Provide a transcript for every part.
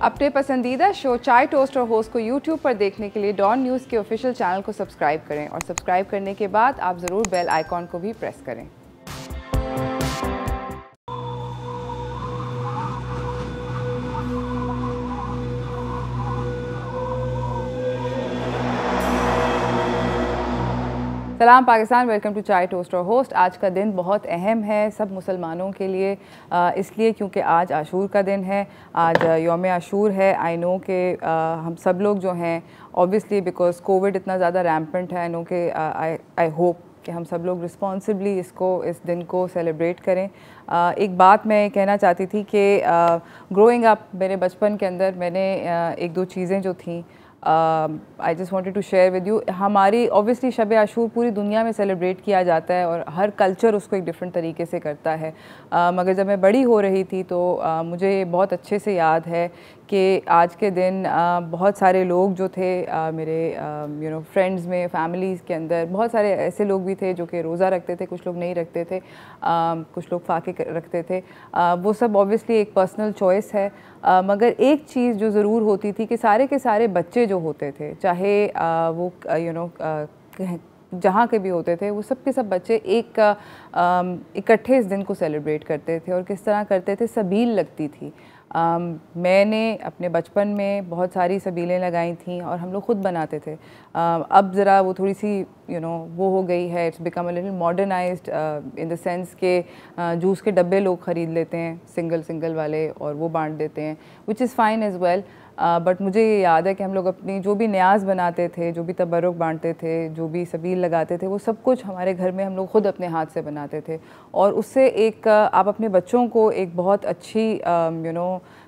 अपने पसंदीदा शो चाय टोस्ट और होस्ट को यूट्यूब पर देखने के लिए डॉन न्यूज़ के ऑफिशियल चैनल को सब्सक्राइब करें और सब्सक्राइब करने के बाद आप ज़रूर बेल आइकॉन को भी प्रेस करें। सलाम पाकिस्तान, वेलकम टू चाय टोस्ट और होस्ट। आज का दिन बहुत अहम है सब मुसलमानों के लिए, इसलिए क्योंकि आज आशूर का दिन है, आज यौम आशूर है। आई नो कि हम सब लोग जो हैं ऑब्वियसली बिकॉज कोविड इतना ज़्यादा रैम्पेंट है, आई नो कि आई होप कि हम सब लोग रिस्पॉन्सिबली इस दिन को सेलिब्रेट करें। एक बात मैं कहना चाहती थी कि ग्रोइंग अप मेरे बचपन के अंदर मैंने एक दो चीज़ें जो थीं I just wanted to share with you. हमारी ऑब्वियसली शब आशूर पूरी दुनिया में सेलिब्रेट किया जाता है और हर कल्चर उसको एक डिफरेंट तरीके से करता है, मगर जब मैं बड़ी हो रही थी तो मुझे बहुत अच्छे से याद है कि आज के दिन बहुत सारे लोग जो थे मेरे फ्रेंड्स में, फैमिलीज़ के अंदर बहुत सारे ऐसे लोग भी थे जो कि रोज़ा रखते थे, कुछ लोग नहीं रखते थे, कुछ लोग फाके रखते थे। वो सब ऑब्वियसली एक पर्सनल चॉइस है, मगर एक चीज़ जो ज़रूर होती थी कि सारे के सारे बच्चे जो होते थे, चाहे वो जहाँ के भी होते थे, वो सब के सब बच्चे इकट्ठे इस दिन को सेलिब्रेट करते थे। और किस तरह करते थे, सबील लगती थी। मैंने अपने बचपन में बहुत सारी सबीलें लगाई थी और हम लोग ख़ुद बनाते थे। अब ज़रा वो थोड़ी सी वो हो गई है, it's become a little modernised in the sense के जूस के डब्बे लोग ख़रीद लेते हैं सिंगल वाले और वो बांट देते हैं, which is fine as well. But मुझे ये याद है कि हम लोग अपनी जो भी न्याज़ बनाते थे, जो भी तबरुक बांटते थे, जो भी सबील लगाते थे, वो सब कुछ हमारे घर में हम लोग ख़ुद अपने हाथ से बनाते थे। और उससे एक आप अपने बच्चों को एक बहुत अच्छी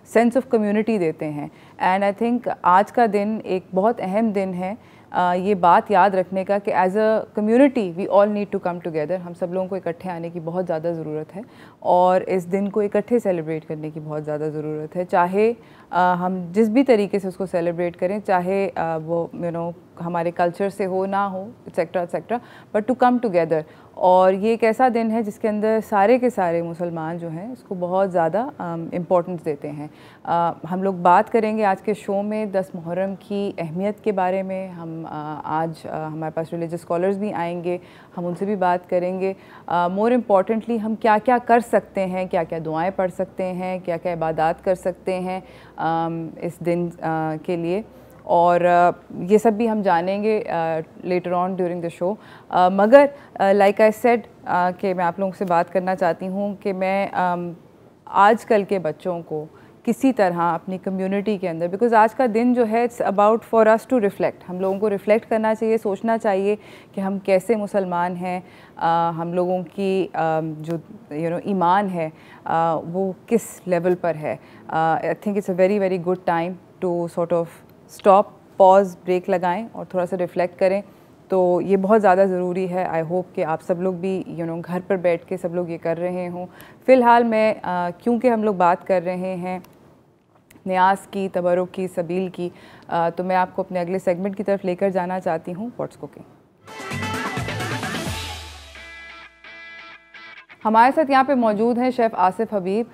सेंस ऑफ कम्युनिटी देते हैं। एंड आई थिंक आज का दिन एक बहुत अहम दिन है, ये बात याद रखने का कि as a community we all need to come together. हम सब लोगों को इकट्ठे आने की बहुत ज़्यादा ज़रूरत है और इस दिन को इकट्ठे सेलिब्रेट करने की बहुत ज़्यादा ज़रूरत है, चाहे हम जिस भी तरीके से उसको सेलिब्रेट करें, चाहे वो हमारे कल्चर से हो ना हो, etcetera, but to come together. और ये एक ऐसा दिन है जिसके अंदर सारे के सारे मुसलमान जो हैं इसको बहुत ज़्यादा इम्पोर्टेंस देते हैं। हम लोग बात करेंगे आज के शो में 10 मुहर्रम की अहमियत के बारे में। हम आज हमारे पास रिलीजियस स्कॉलर्स भी आएंगे, हम उनसे भी बात करेंगे। मोर इम्पॉर्टेंटली हम क्या क्या कर सकते हैं, क्या क्या दुआएं पढ़ सकते हैं, क्या क्या इबादत कर सकते हैं इस दिन के लिए, और ये सब भी हम जानेंगे later on during the show. मगर लाइक आई सेड कि मैं आप लोगों से बात करना चाहती हूँ कि मैं आजकल के बच्चों को किसी तरह अपनी कम्युनिटी के अंदर, बिकॉज़ आज का दिन जो है it's about for us to reflect. हम लोगों को रिफ़्लेक्ट करना चाहिए, सोचना चाहिए कि हम कैसे मुसलमान हैं, हम लोगों की जो ईमान है वो किस लेवल पर है। I think it's a very very good time to sort of stop, pause, break लगाएं और थोड़ा सा रिफ़्लेक्ट करें। तो ये बहुत ज़्यादा ज़रूरी है। आई होप कि आप सब लोग भी घर पर बैठ के सब लोग ये कर रहे हों। फ़िलहाल मैं क्योंकि हम लोग बात कर रहे हैं न्याज़ की, तबरुक की, सबील की, तो मैं आपको अपने अगले सेगमेंट की तरफ लेकर जाना चाहती हूँ, व्हाट्स कुकिंग। हमारे साथ यहाँ पे मौजूद हैं शेफ़ आसिफ हबीब।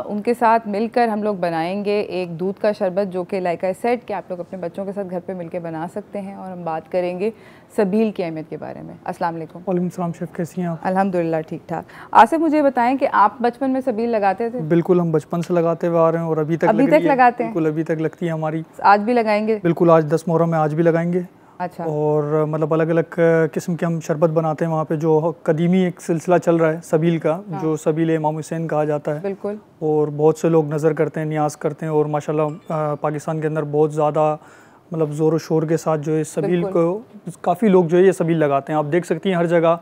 उनके साथ मिलकर हम लोग बनाएंगे एक दूध का शरबत, जो कि लाइक आई सेड कि आप लोग अपने बच्चों के साथ घर पे मिलके बना सकते हैं। और हम बात करेंगे सबील की अहमियत के बारे में। अस्सलाम वालेकुम। वालेकुम सलाम शेफ़, कैसी हैं आप? अल्हम्दुलिल्लाह ठीक ठाक। आसिफ, मुझे बताएं कि आप बचपन में सबील लगाते थे? बिल्कुल, हम बचपन से लगाते हुए आ रहे हैं और अभी तक लगाते हैं। बिल्कुल अभी तक लगती है हमारी। आज भी लगाएंगे? बिल्कुल, आज 10 मुहर्रम में आज भी लगाएंगे। अच्छा। और मतलब अलग अलग किस्म के हम शरबत बनाते हैं वहाँ पे, जो कदीमी एक सिलसिला चल रहा है सबील का। हाँ। जो सबील इमाम हुसैन कहा जाता है। बिल्कुल। और बहुत से लोग नज़र करते हैं, नियाज़ करते हैं, और माशाल्लाह पाकिस्तान के अंदर बहुत ज़्यादा मतलब ज़ोर व शोर के साथ जो है सबील को काफ़ी लोग जो है ये सबील लगाते हैं। आप देख सकती हैं हर जगह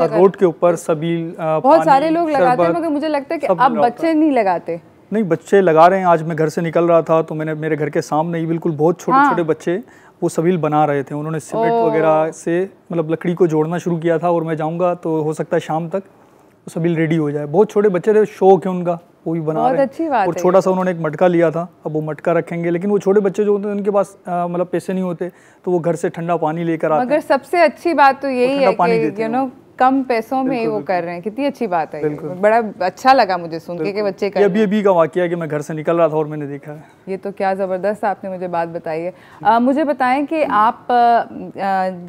रोड के ऊपर सबील बहुत सारे लोग लगाते हैं, मगर मुझे लगता है कि अब बच्चे नहीं लगाते। नहीं, बच्चे लगा रहे हैं। आज मैं घर से निकल रहा था तो मैंने मेरे घर के सामने ही बिल्कुल बहुत छोटे छोटे बच्चे वो सबील बना रहे थे। उन्होंने सीमेंट वगैरह से मतलब लकड़ी को जोड़ना शुरू किया था, और मैं जाऊंगा तो हो सकता है शाम तक वो सबील रेडी हो जाए। बहुत छोटे बच्चे थे, शौक है उनका, वो भी बना रहे हैं। अच्छी बात और छोटा सा उन्होंने एक मटका लिया था, अब वो मटका रखेंगे। लेकिन वो छोटे बच्चे जो होते हैं उनके पास मतलब पैसे नहीं होते, तो वो घर से ठंडा पानी लेकर आते हैं। मगर सबसे अच्छी बात तो यही है कि कम पैसों में वो कर रहे हैं, कितनी अच्छी बात है। बड़ा अच्छा लगा मुझे सुन के बच्चे कर रहे हैं। अभी का वाकया है कि मैं घर से निकल रहा था और मैंने देखा है। ये तो क्या ज़बरदस्त आपने मुझे बात बताई है। मुझे बताएं कि आप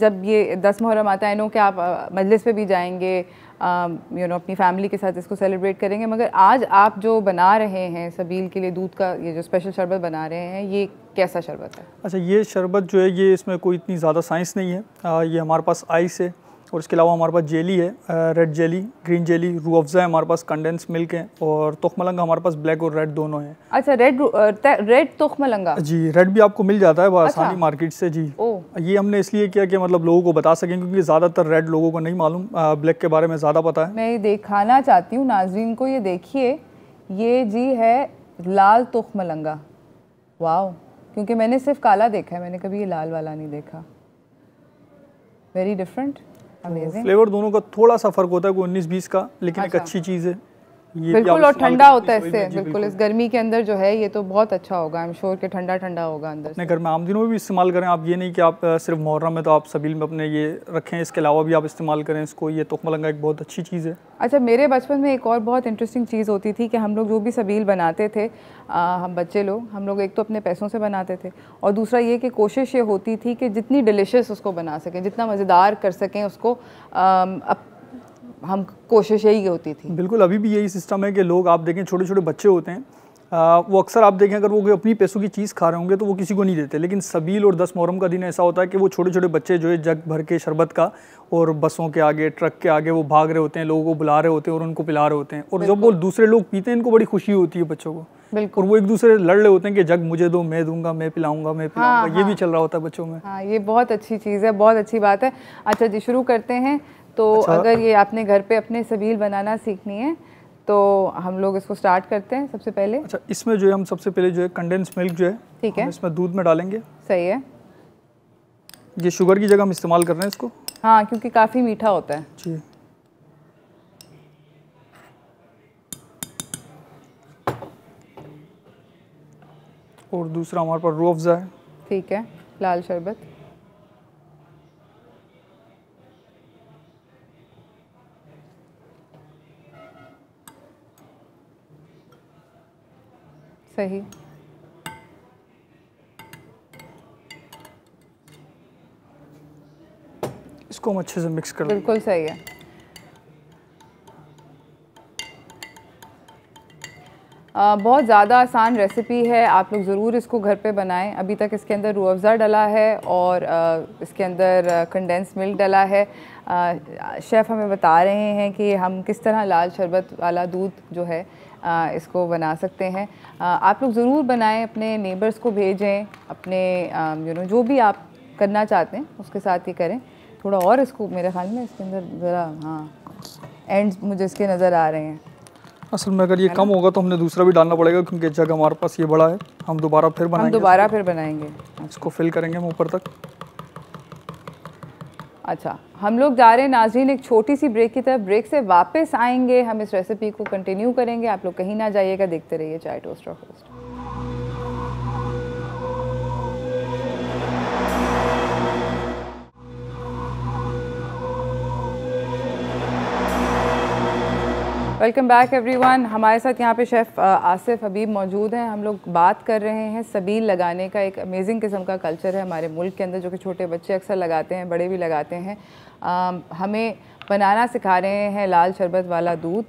जब ये 10 मुहर्रम आता है, नो कि आप मजलिस पे भी जाएंगे, अपनी फैमिली के साथ इसको सेलिब्रेट करेंगे, मगर आज आप जो बना रहे हैं सबील के लिए दूध का ये जो स्पेशल शरबत बना रहे हैं, ये कैसा शरबत है? अच्छा, ये शरबत जो है ये इसमें कोई इतनी ज़्यादा साइंस नहीं है। ये हमारे पास आइस है और इसके अलावा हमारे पास जेली है, red jelly, green jelly, Rooh Afza है हमारे पास, कंडेंस मिल्क है और तुखमलंगा हमारे पास ब्लैक और रेड दोनों हैं। अच्छा, रेड तुखमलंगा? जी, रेड भी आपको मिल जाता है आसानी मार्केट से जी। ये हमने इसलिए किया कि मतलब लोगों को बता सकें, क्योंकि ज़्यादातर रेड लोगों को नहीं मालूम, ब्लैक के बारे में ज़्यादा पता है। मैं ये दिखाना चाहती हूँ नाज़रीन को, ये देखिए, ये जी है लाल तुखमलंगा। वाह, क्योंकि मैंने सिर्फ काला देखा है, मैंने कभी ये लाल वाला नहीं देखा। वेरी डिफरेंट, फ्लेवर दोनों का थोड़ा सा फर्क होता है, कोई 19-20 का, लेकिन एक अच्छी चीज़ है ये। बिल्कुल, और ठंडा होता है इससे, बिल्कुल इस गर्मी के अंदर जो है ये तो बहुत अच्छा होगा। आई एम श्योर कि ठंडा ठंडा होगा अंदर। अपने घर में आम दिनों में भी इस्तेमाल करें आप, ये नहीं कि आप सिर्फ मुहर्रम में तो आप सबील में अपने ये रखें, इसके अलावा भी आप इस्तेमाल करें इसको। ये तुखमलंगा एक बहुत अच्छी चीज़ है। अच्छा, मेरे बचपन में एक और बहुत इंटरेस्टिंग चीज़ होती थी कि हम लोग जो भी सबील बनाते थे, हम बच्चे लोग, हम लोग एक तो अपने पैसों से बनाते थे और दूसरा ये कि कोशिश ये होती थी कि जितनी डिलिशियस उसको बना सकें, जितना मज़ेदार कर सकें उसको, हम कोशिश यही होती थी। बिल्कुल, अभी भी यही सिस्टम है कि लोग आप देखें, छोटे छोटे बच्चे होते हैं, वो अक्सर आप देखें अगर वो अपनी पैसों की चीज़ खा रहे होंगे तो वो किसी को नहीं देते, लेकिन सबील और 10 मुहर्रम का दिन ऐसा होता है कि वो छोटे छोटे बच्चे जो है जग भर के शरबत का और बसों के आगे, ट्रक के आगे वो भाग रहे होते हैं, लोगों को बुला रहे होते हैं और उनको पिला रहे होते हैं, और जब वो दूसरे लोग पीते हैं इनको बड़ी खुशी होती है बच्चों को, और वो एक दूसरे लड़ रहे होते हैं कि जग मुझे दो, मैं दूंगा, मैं पिलाऊंगा, मैं पिलाऊंगा। ये भी चल रहा होता है बच्चों में। हाँ, ये बहुत अच्छी चीज़ है, बहुत अच्छी बात है। अच्छा जी, शुरू करते हैं। तो अगर ये आपने घर पे अपने सबील बनाना सीखनी है तो हम लोग इसको स्टार्ट करते हैं सबसे पहले। अच्छा, इसमें जो है हम सबसे पहले जो है कंडेंस मिल्क जो है, ठीक है, इसमें दूध में डालेंगे। सही है। ये शुगर की जगह हम इस्तेमाल कर रहे हैं इसको। हाँ, क्योंकि काफ़ी मीठा होता है जी। और दूसरा हमारे पास रूह अफ़ज़ा है। ठीक है, लाल शरबत। सही। इसको हम अच्छे से मिक्स कर दें। बिल्कुल सही है। बहुत ज़्यादा आसान रेसिपी है, आप लोग ज़रूर इसको घर पे बनाएं। अभी तक इसके अंदर रूह अफ़ज़ा डला है और इसके अंदर कंडेंस मिल्क डला है। शेफ़ हमें बता रहे हैं कि हम किस तरह लाल शरबत वाला दूध जो है इसको बना सकते हैं। आप लोग ज़रूर बनाएं, अपने नेबर्स को भेजें, अपने जो भी आप करना चाहते हैं उसके साथ ही करें। थोड़ा और इसको, मेरे ख्याल में इसके अंदर ज़रा, हाँ, एंड्स मुझे इसके नज़र आ रहे हैं। असल में अगर ये कम होगा तो हमने दूसरा भी डालना पड़ेगा, क्योंकि जग हमारे पास ये बड़ा है। हम दोबारा फिर बनाएंगे, इसको फिल करेंगे हम ऊपर तक। अच्छा, हम लोग जा रहे हैं नाज़रीन एक छोटी सी ब्रेक की तरफ। ब्रेक से वापस आएंगे, हम इस रेसिपी को कंटिन्यू करेंगे। आप लोग कहीं ना जाइएगा, देखते रहिए चाय टोस्ट और होस्ट। Welcome back everyone. हमारे साथ यहाँ पे शेफ़ आसिफ हबीब मौजूद हैं। हम लोग बात कर रहे हैं सबील लगाने का। एक अमेजिंग किस्म का कल्चर है हमारे मुल्क के अंदर, जो कि छोटे बच्चे अक्सर लगाते हैं, बड़े भी लगाते हैं। हमें बनाना सिखा रहे हैं लाल शरबत वाला दूध।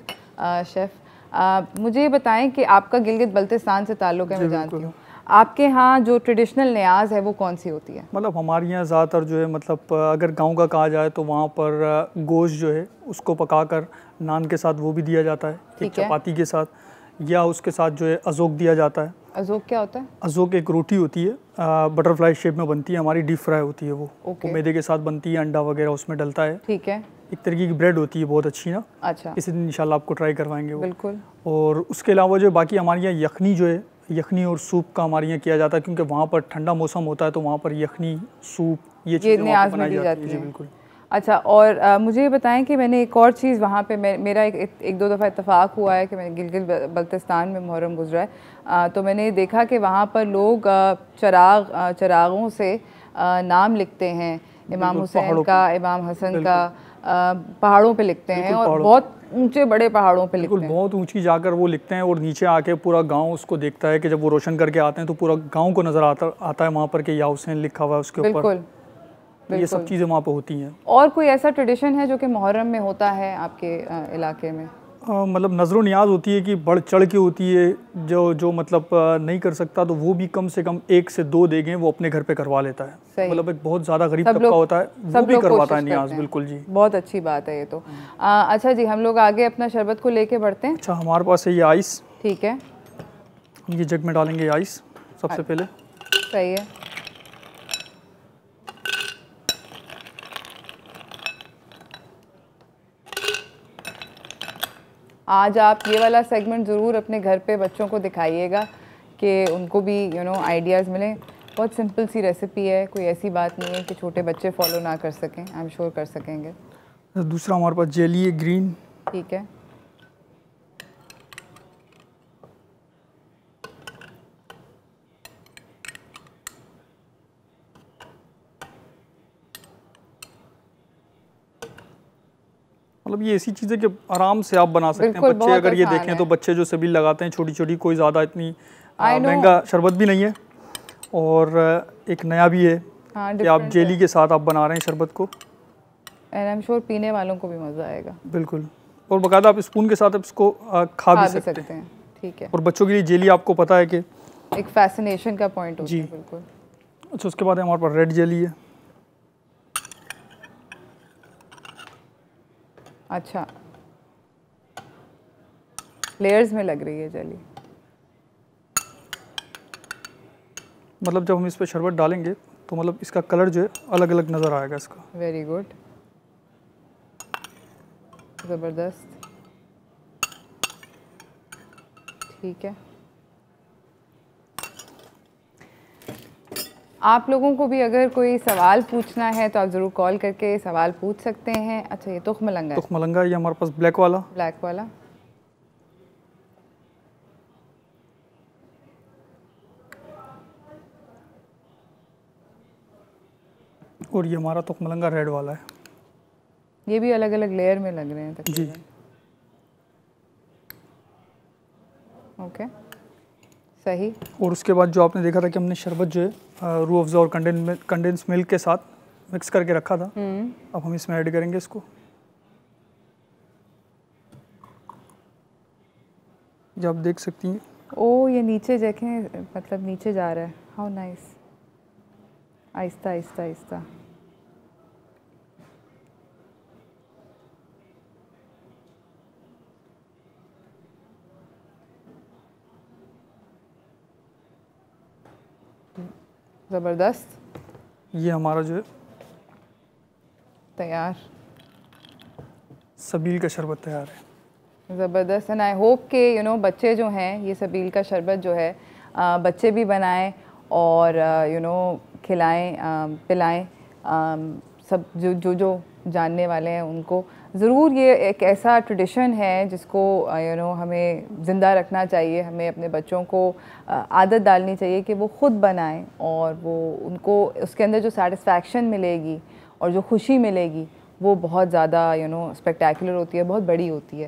शेफ़, मुझे ये बताएं कि आपका गिलगित बल्तिस्तान से ताल्लुक़ है, मैं जानती हूँ। आपके यहाँ जो ट्रेडिशनल न्याज़ है वो कौन सी होती है? मतलब हमारे यहाँ ज़्यादातर जो है, मतलब अगर गांव का कहा जाए तो वहाँ पर गोश्त जो है उसको पकाकर नान के साथ वो भी दिया जाता है, एक चपाती के साथ, या उसके साथ जो है अज़ोक दिया जाता है। अज़ोक क्या होता है? अज़ोक एक रोटी होती है, बटरफ्लाई शेप में बनती है, हमारी डीप फ्राई होती है वो। मैदे के साथ बनती है, अंडा वगैरह उसमें डलता है। ठीक है। एक तरीके की ब्रेड होती है, बहुत अच्छी ना। अच्छा, इसी दिन इंशाल्लाह आपको ट्राई करवाएंगे वो। बिल्कुल। और उसके अलावा जो बाकी हमारे यहाँ यखनी जो है, यखनी और सूप का हमारे यहाँ किया जाता है, क्योंकि वहाँ पर ठंडा मौसम होता है तो वहाँ पर यखनी, सूप, ये चीज़ें बनाई जाती है। जी बिल्कुल। अच्छा, और मुझे ये बताएं कि मैंने एक और चीज़ वहाँ पे मेरा एक दो दफ़ा इत्तेफाक हुआ है कि मैंने गिलगित बल्तिस्तान में मुहर्रम गुजरा है, तो मैंने देखा कि वहाँ पर लोग चरागों से नाम लिखते हैं, इमाम हुसैन का, इमाम हसन का, पहाड़ों पे लिखते हैं और बहुत ऊंचे बड़े पहाड़ों पे लिखते हैं। बहुत ऊंची जाकर वो लिखते हैं और नीचे आके पूरा गांव उसको देखता है कि जब वो रोशन करके आते हैं तो पूरा गांव को नज़र आता है वहाँ पर कि या हुसैन लिखा हुआ है उसके ऊपर। बिल्कुल, ये सब चीज़ें वहाँ पे होती हैं। और कोई ऐसा ट्रेडिशन है जो कि मुहर्रम में होता है आपके इलाके में? मतलब नज़र नियाज होती है कि बढ़ चढ़ के होती है, जो मतलब नहीं कर सकता तो वो भी कम से कम 1 से 2 देंगे वो अपने घर पे करवा लेता है। मतलब एक बहुत ज़्यादा गरीब तबका होता है वो भी करवाता है नियाज। बिल्कुल जी, बहुत अच्छी बात है ये तो। अच्छा जी, हम लोग आगे अपना शरबत को लेके बढ़ते हैं। अच्छा, हमारे पास है ये आइस। ठीक है, हम ये जग में डालेंगे आइस सबसे पहले। सही है। आज आप ये वाला सेगमेंट ज़रूर अपने घर पे बच्चों को दिखाइएगा कि उनको भी आइडियाज़ मिलें। बहुत सिंपल सी रेसिपी है, कोई ऐसी बात नहीं है कि छोटे बच्चे फॉलो ना कर सकें, आई एम श्योर कर सकेंगे। दूसरा हमारे पास जेली है ग्रीन। ठीक है, मतलब ये ऐसी चीज़ है कि आराम से आप बना सकते हैं। बच्चे अगर ये देखें तो बच्चे जो सबील लगाते हैं छोटी छोटी, कोई ज़्यादा इतनी महंगा शरबत भी नहीं है और एक नया भी है कि आप जेली के साथ आप बना रहे हैं शरबत को। एंड आई एम श्योर पीने वालों को भी मज़ा आएगा। बिल्कुल, और बाकायदा आप स्पून के साथ इसको खा भी सकते हैं। ठीक है, और बच्चों के लिए जेली आपको पता है कि एक फैसिनेशन का पॉइंट होता है। बिल्कुल। अच्छा, उसके बाद हमारे पास रेड जेली है। अच्छा, लेयर्स में लग रही है जेली। मतलब जब हम इस पे शरबत डालेंगे तो मतलब इसका कलर जो है अलग अलग नज़र आएगा इसका। वेरी गुड, ज़बरदस्त। ठीक है, आप लोगों को भी अगर कोई सवाल पूछना है तो आप ज़रूर कॉल करके सवाल पूछ सकते हैं। अच्छा, ये तुख मलंगा है। तुख मलंगा, ये हमारे पास ब्लैक वाला। ब्लैक वाला। और ये हमारा तुख मलंगा रेड वाला है। ये भी अलग अलग लेयर में लग रहे हैं तकरीबन। जी, ओके, सही। और उसके बाद जो आपने देखा था कि हमने शरबत जो है रूह अफ़ज़ा और कंडेंस मिल्क के साथ मिक्स करके रखा था, अब हम इसमें ऐड करेंगे इसको। जो आप देख सकती हैं। ओ, ये नीचे देखें, मतलब नीचे जा रहा है। How nice. आहिस्ता आहिस्ता आहिस्ता। ज़बरदस्त। ये हमारा जो है तैयार सबील का शरबत तैयार है। ज़बरदस्त। एंड आई होप कि बच्चे जो हैं ये सबील का शरबत जो है बच्चे भी बनाएं और खिलाएं, पिलाएं, सब जो जानने वाले हैं उनको। ज़रूर ये एक ऐसा ट्रेडिशन है जिसको हमें ज़िंदा रखना चाहिए। हमें अपने बच्चों को आदत डालनी चाहिए कि वो ख़ुद बनाएं और वो उनको उसके अंदर जो सेटिस्फैक्शन मिलेगी और जो खुशी मिलेगी वो बहुत ज़्यादा स्पेक्टेकुलर होती है, बहुत बड़ी होती है।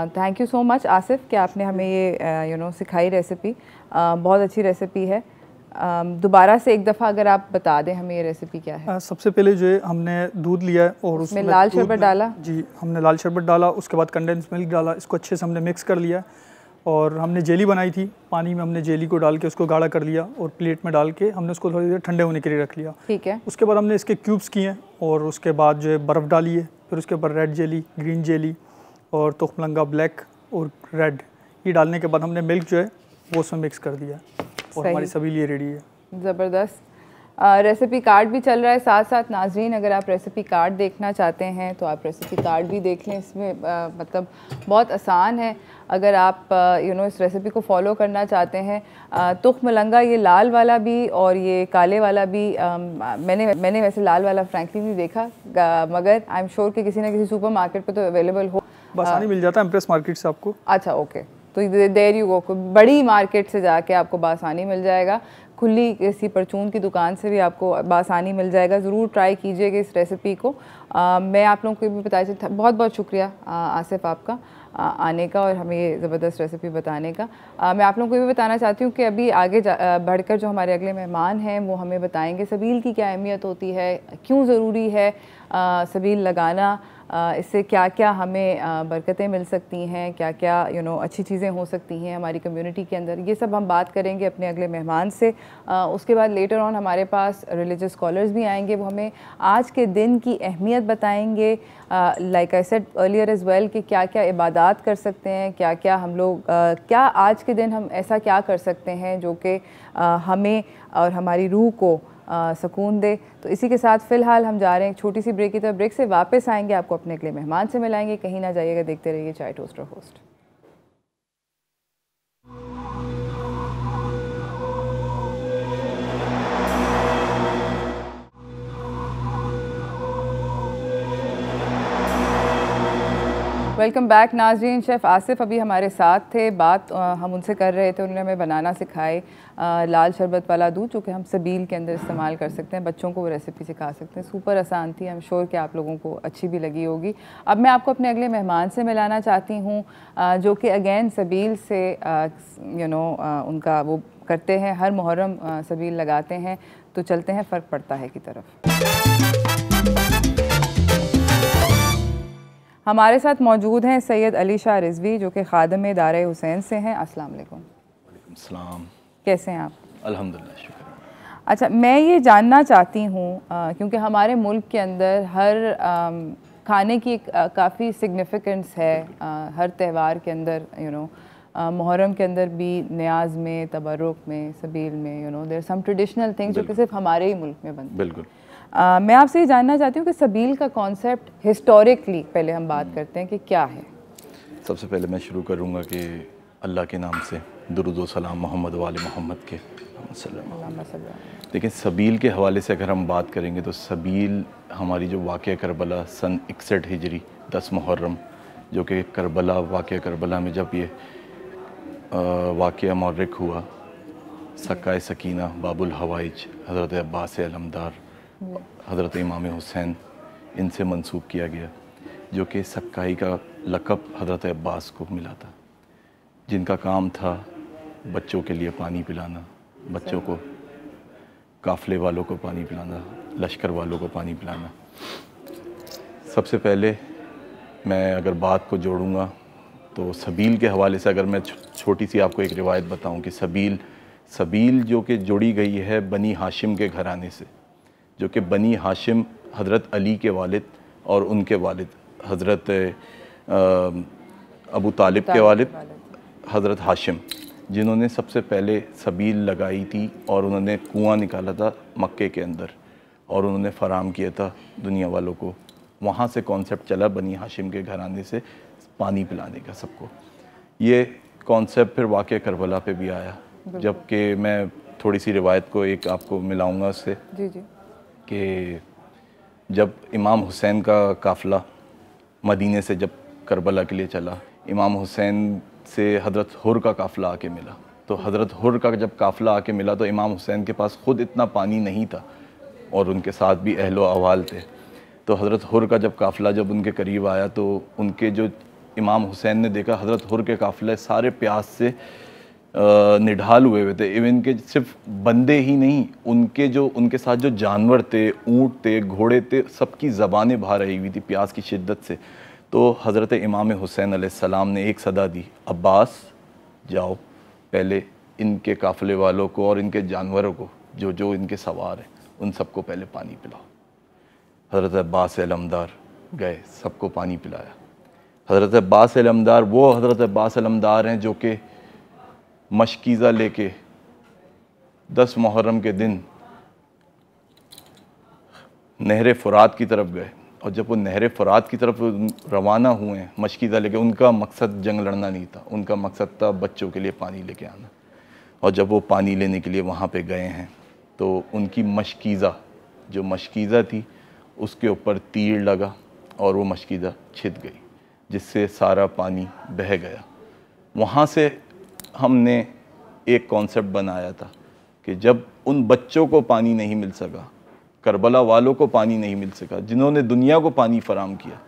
Thank you so much Asif कि आपने हमें ये सिखाई रेसिपी। बहुत अच्छी रेसिपी है। दोबारा से एक दफ़ा अगर आप बता दें हमें ये रेसिपी क्या है। सबसे पहले जो है हमने दूध लिया है और उसमें लाल शरबत डाला। जी, हमने लाल शरबत डाला, उसके बाद कंडेंस मिल्क डाला, इसको अच्छे से हमने मिक्स कर लिया और हमने जेली बनाई थी। पानी में हमने जेली को डाल के उसको गाढ़ा कर लिया और प्लेट में डाल के हमने उसको थोड़ी देर ठंडे होने के लिए रख लिया। ठीक है। उसके बाद हमने इसके क्यूब्स किए हैं और उसके बाद जो है बर्फ़ डाली है, फिर उसके ऊपर रेड जेली, ग्रीन जेली और तुख मलंगा ब्लैक और रेड, ये डालने के बाद हमने मिल्क जो है वो उसमें मिक्स कर दिया और हमारी सबील ये रेडी है। ज़बरदस्त। रेसिपी कार्ड भी चल रहा है साथ साथ। नाजरीन, अगर आप रेसिपी कार्ड देखना चाहते हैं तो आप रेसिपी कार्ड भी देख लें। इसमें मतलब बहुत आसान है। अगर आप इस रेसिपी को फॉलो करना चाहते हैं, तुख मलंगा ये लाल वाला भी और ये काले वाला भी, मैंने वैसे लाल वाला फ्रैंकली नहीं देखा, मगर आई एम श्योर कि किसी न किसी सुपर मार्केट पे तो अवेलेबल हो, आसानी मिल जाता है इम्प्रेस मार्केट से आपको। अच्छा, ओके, तो देयर यू गो, बड़ी मार्केट से जाके आपको बासानी मिल जाएगा। खुली किसी परचून की दुकान से भी आपको बासानी मिल जाएगा। ज़रूर ट्राई कीजिएगा इस रेसिपी को। मैं आप लोगों को भी बताया था, बहुत बहुत शुक्रिया आसिफ आपका आने का और हमें ये ज़बरदस्त रेसिपी बताने का। मैं आप लोगों को भी बताना चाहती हूँ कि अभी आगे बढ़कर जो हमारे अगले मेहमान हैं वो हमें बताएंगे सबील की क्या अहमियत होती है, क्यों ज़रूरी है सबील लगाना, इससे क्या क्या हमें बरकतें मिल सकती हैं, क्या क्या अच्छी चीज़ें हो सकती हैं हमारी कम्युनिटी के अंदर। ये सब हम बात करेंगे अपने अगले मेहमान से। उसके बाद लेटर ऑन हमारे पास रिलीजियस स्कॉलर्स भी आएंगे, वो हमें आज के दिन की अहमियत बताएंगे। Like I said earlier as well कि क्या क्या इबादत कर सकते हैं, क्या क्या हम लोग क्या आज के दिन हम ऐसा क्या कर सकते हैं जो कि हमें और हमारी रूह को सुकून दे। तो इसी के साथ फ़िलहाल हम जा रहे हैं एक छोटी सी ब्रेक की तरफ। ब्रेक से वापस आएंगे, आपको अपने अगले मेहमान से मिलाएंगे। कहीं ना जाइएगा, देखते रहिए चाय टोस्टर होस्ट। वेलकम बैक नाज़रीन। शेफ़ आसिफ अभी हमारे साथ थे, बात हम उनसे कर रहे थे। उन्होंने हमें बनाना सिखाए लाल शरबत वाला दूध, जो कि हम सबील के अंदर इस्तेमाल कर सकते हैं। बच्चों को वो रेसिपी सिखा सकते हैं, सुपर आसान थी। आई एम श्योर कि आप लोगों को अच्छी भी लगी होगी। अब मैं आपको अपने अगले मेहमान से मिलाना चाहती हूँ, जो कि अगेन सबील से उनका वो करते हैं, हर मुहर्रम सबील लगाते हैं। तो चलते हैं फ़र्क पड़ता है की तरफ। हमारे साथ मौजूद हैं सैयद अली शाह रिजवी, जो कि खादिम दारे हुसैन से हैं। अस्सलाम वालेकुम। वालेकुम सलाम। कैसे हैं आप? अल्हम्दुलिल्लाह, शुक्र। अच्छा, मैं ये जानना चाहती हूँ क्योंकि हमारे मुल्क के अंदर हर खाने की काफ़ी सिग्निफिकेंस है। हर त्यौहार के अंदर मुहर्रम के अंदर भी, न्याज में, तबरुक में, सबील में देयर सम ट्रेडिशनल थिंग्स जो कि सिर्फ हमारे ही मुल्क में बनते हैं। बिल्कुल। मैं आपसे ये जानना चाहती हूँ कि सबील का कॉन्सेप्ट हिस्टोरिकली पहले हम बात करते हैं कि क्या है। सबसे पहले मैं शुरू करूँगा कि अल्लाह के नाम से दुरूद व सलाम मोहम्मद वाले मोहम्मद के। देखिए, सबील के हवाले से अगर हम बात करेंगे तो सबील हमारी जो वाक़या करबला सन 61 हिजरी 10 मुहर्रम, जो कि करबला वाक़या करबला में जब ये वाक़या मौरक हुआ, सक्काए सकीना, बाबुल हवाइज, हज़रत अब्बास अलमदार, हज़रत इमाम हुसैन, इनसे मंसूब किया गया, जो कि सक्काई का लक़ब हज़रत अब्बास को मिला था, जिनका काम था बच्चों के लिए पानी पिलाना, बच्चों को, काफ़िले वालों को पानी पिलाना, लश्कर वालों को पानी पिलाना। सबसे पहले मैं अगर बात को जोड़ूँगा तो सबील के हवाले से अगर मैं छोटी सी आपको एक रिवायत बताऊं कि सबील जो कि जोड़ी गई है बनी हाशिम के घराने से, जो कि बनी हाशिम हज़रत अली के वालिद और उनके वालिद हज़रत अबू तालिब के वालिद हज़रत हाशिम, जिन्होंने सबसे पहले सबील लगाई थी और उन्होंने कुआं निकाला था मक्के के अंदर और उन्होंने फ़राहम किया था दुनिया वालों को। वहाँ से कॉन्सेप्ट चला बनी हाशिम के घराने से पानी पिलाने का सबको। ये कॉन्सेप्ट फिर वाक़या करबला पे भी आया, जबकि मैं थोड़ी सी रिवायत को एक आपको मिलाऊंगा उससे कि जब इमाम हुसैन का काफ़िला मदीने से जब करबला के लिए चला, इमाम हुसैन से हज़रत हुर का काफ़िला आके मिला। तो हज़रत हुर का जब काफ़िला आके मिला तो इमाम हुसैन के पास ख़ुद इतना पानी नहीं था और उनके साथ भी अहलो अवाल थे। तो हज़रत हुर का जब काफ़िला जब उनके करीब आया तो उनके जो इमाम हुसैन ने देखा हज़रत हुर के काफ़िले सारे प्यास से निढाल हुए थे। इवन के सिर्फ बंदे ही नहीं, उनके साथ जो जानवर थे, ऊँट थे, घोड़े थे, सबकी ज़बानें बाहर आई हुई थी प्यास की शिद्दत से। तो हज़रत इमाम हुसैन अलैहिस्सलाम ने एक सदा दी, अब्बास जाओ पहले इनके काफ़िले वालों को और इनके जानवरों को जो इनके सवार हैं उन सबको पहले पानी पिलाओ। हज़रत अब्बास अलमदार गए, सबको पानी पिलाया। हज़रत अब्बास अलमदार वो हज़रत अब्बास अलमदार हैं जो कि मशकीज़ा लेके 10 मुहर्रम के दिन नहर फ़ुरात की तरफ गए और जब वो नहर फ़ुरात की तरफ रवाना हुए हैं मशकीज़ा लेके, उनका मकसद जंग लड़ना नहीं था, उनका मकसद था बच्चों के लिए पानी लेके आना। और जब वो पानी लेने के लिए वहाँ पे गए हैं तो उनकी मशकीज़ा थी उसके ऊपर तीर लगा और वो मशकीज़ा छिद गई, जिससे सारा पानी बह गया। वहाँ से हमने एक कॉन्सेप्ट बनाया था कि जब उन बच्चों को पानी नहीं मिल सका, करबला वालों को पानी नहीं मिल सका, जिन्होंने दुनिया को पानी फराम किया,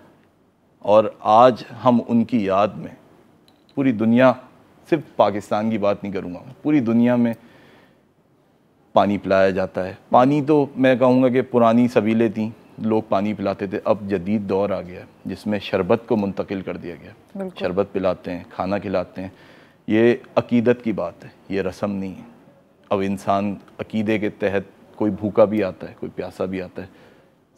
और आज हम उनकी याद में पूरी दुनिया, सिर्फ पाकिस्तान की बात नहीं करूँगा, पूरी दुनिया में पानी पिलाया जाता है। पानी तो मैं कहूँगा कि पुरानी सबीलें थीं, लोग पानी पिलाते थे, अब जदीद दौर आ गया जिसमें शरबत को मुंतकिल कर दिया गया। शरबत पिलाते हैं, खाना खिलाते हैं। ये अकीदत की बात है, ये रस्म नहीं है। अब इंसान अकीदे के तहत कोई भूखा भी आता है, कोई प्यासा भी आता है,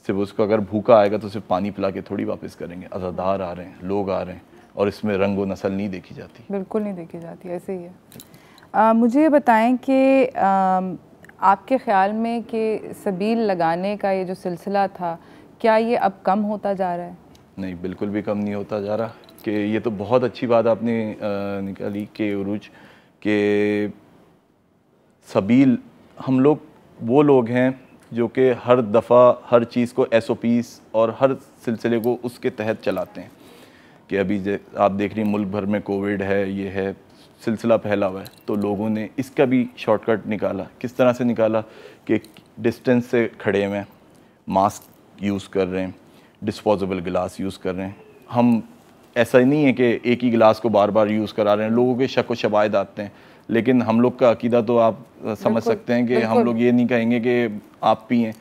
सिर्फ उसको अगर भूखा आएगा तो सिर्फ पानी पिला के थोड़ी वापस करेंगे। अज़ादार आ रहे हैं, लोग आ रहे हैं, और इसमें रंग व नस्ल नहीं देखी जाती। बिल्कुल नहीं देखी जाती, ऐसे ही है। मुझे ये बताएं कि आपके ख़्याल में कि सबील लगाने का ये जो सिलसिला था, क्या ये अब कम होता जा रहा है? नहीं, बिल्कुल भी कम नहीं होता जा रहा। कि ये तो बहुत अच्छी बात आपने निकाली कि उरूज के सबील, हम लोग वो लोग हैं जो कि हर दफ़ा हर चीज़ को SOPs और हर सिलसिले को उसके तहत चलाते हैं। कि अभी आप देख रही हैं मुल्क भर में कोविड है, ये है, सिलसिला फैला हुआ है, तो लोगों ने इसका भी शॉर्टकट निकाला। किस तरह से निकाला कि डिस्टेंस से खड़े हुए, मास्क यूज़ कर रहे हैं, डिस्पोजेबल गिलास यूज़ कर रहे हैं। हम ऐसा ही नहीं है कि एक ही गिलास को बार बार यूज़ करा रहे हैं, लोगों के शक व शबायद आते हैं, लेकिन हम लोग का अकीदा तो आप समझ सकते हैं कि हम लोग ये नहीं कहेंगे कि आप पिएँ,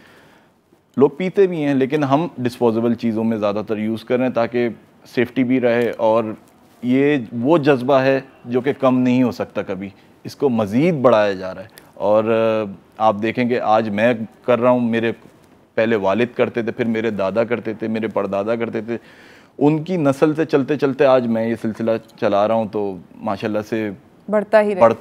लोग पीते भी हैं, लेकिन हम डिस्पोजेबल चीज़ों में ज़्यादातर यूज़ कर रहे हैं ताकि सेफ्टी भी रहे। और ये वो जज्बा है जो कि कम नहीं हो सकता कभी, इसको मज़ीद बढ़ाया जा रहा है। और आप देखेंगे आज मैं कर रहा हूँ, मेरे पहले वालिद करते थे, फिर मेरे दादा करते थे, मेरे परदादा करते थे, उनकी नस्ल से चलते चलते आज मैं ये सिलसिला चला रहा हूँ, तो माशाल्लाह से बढ़ता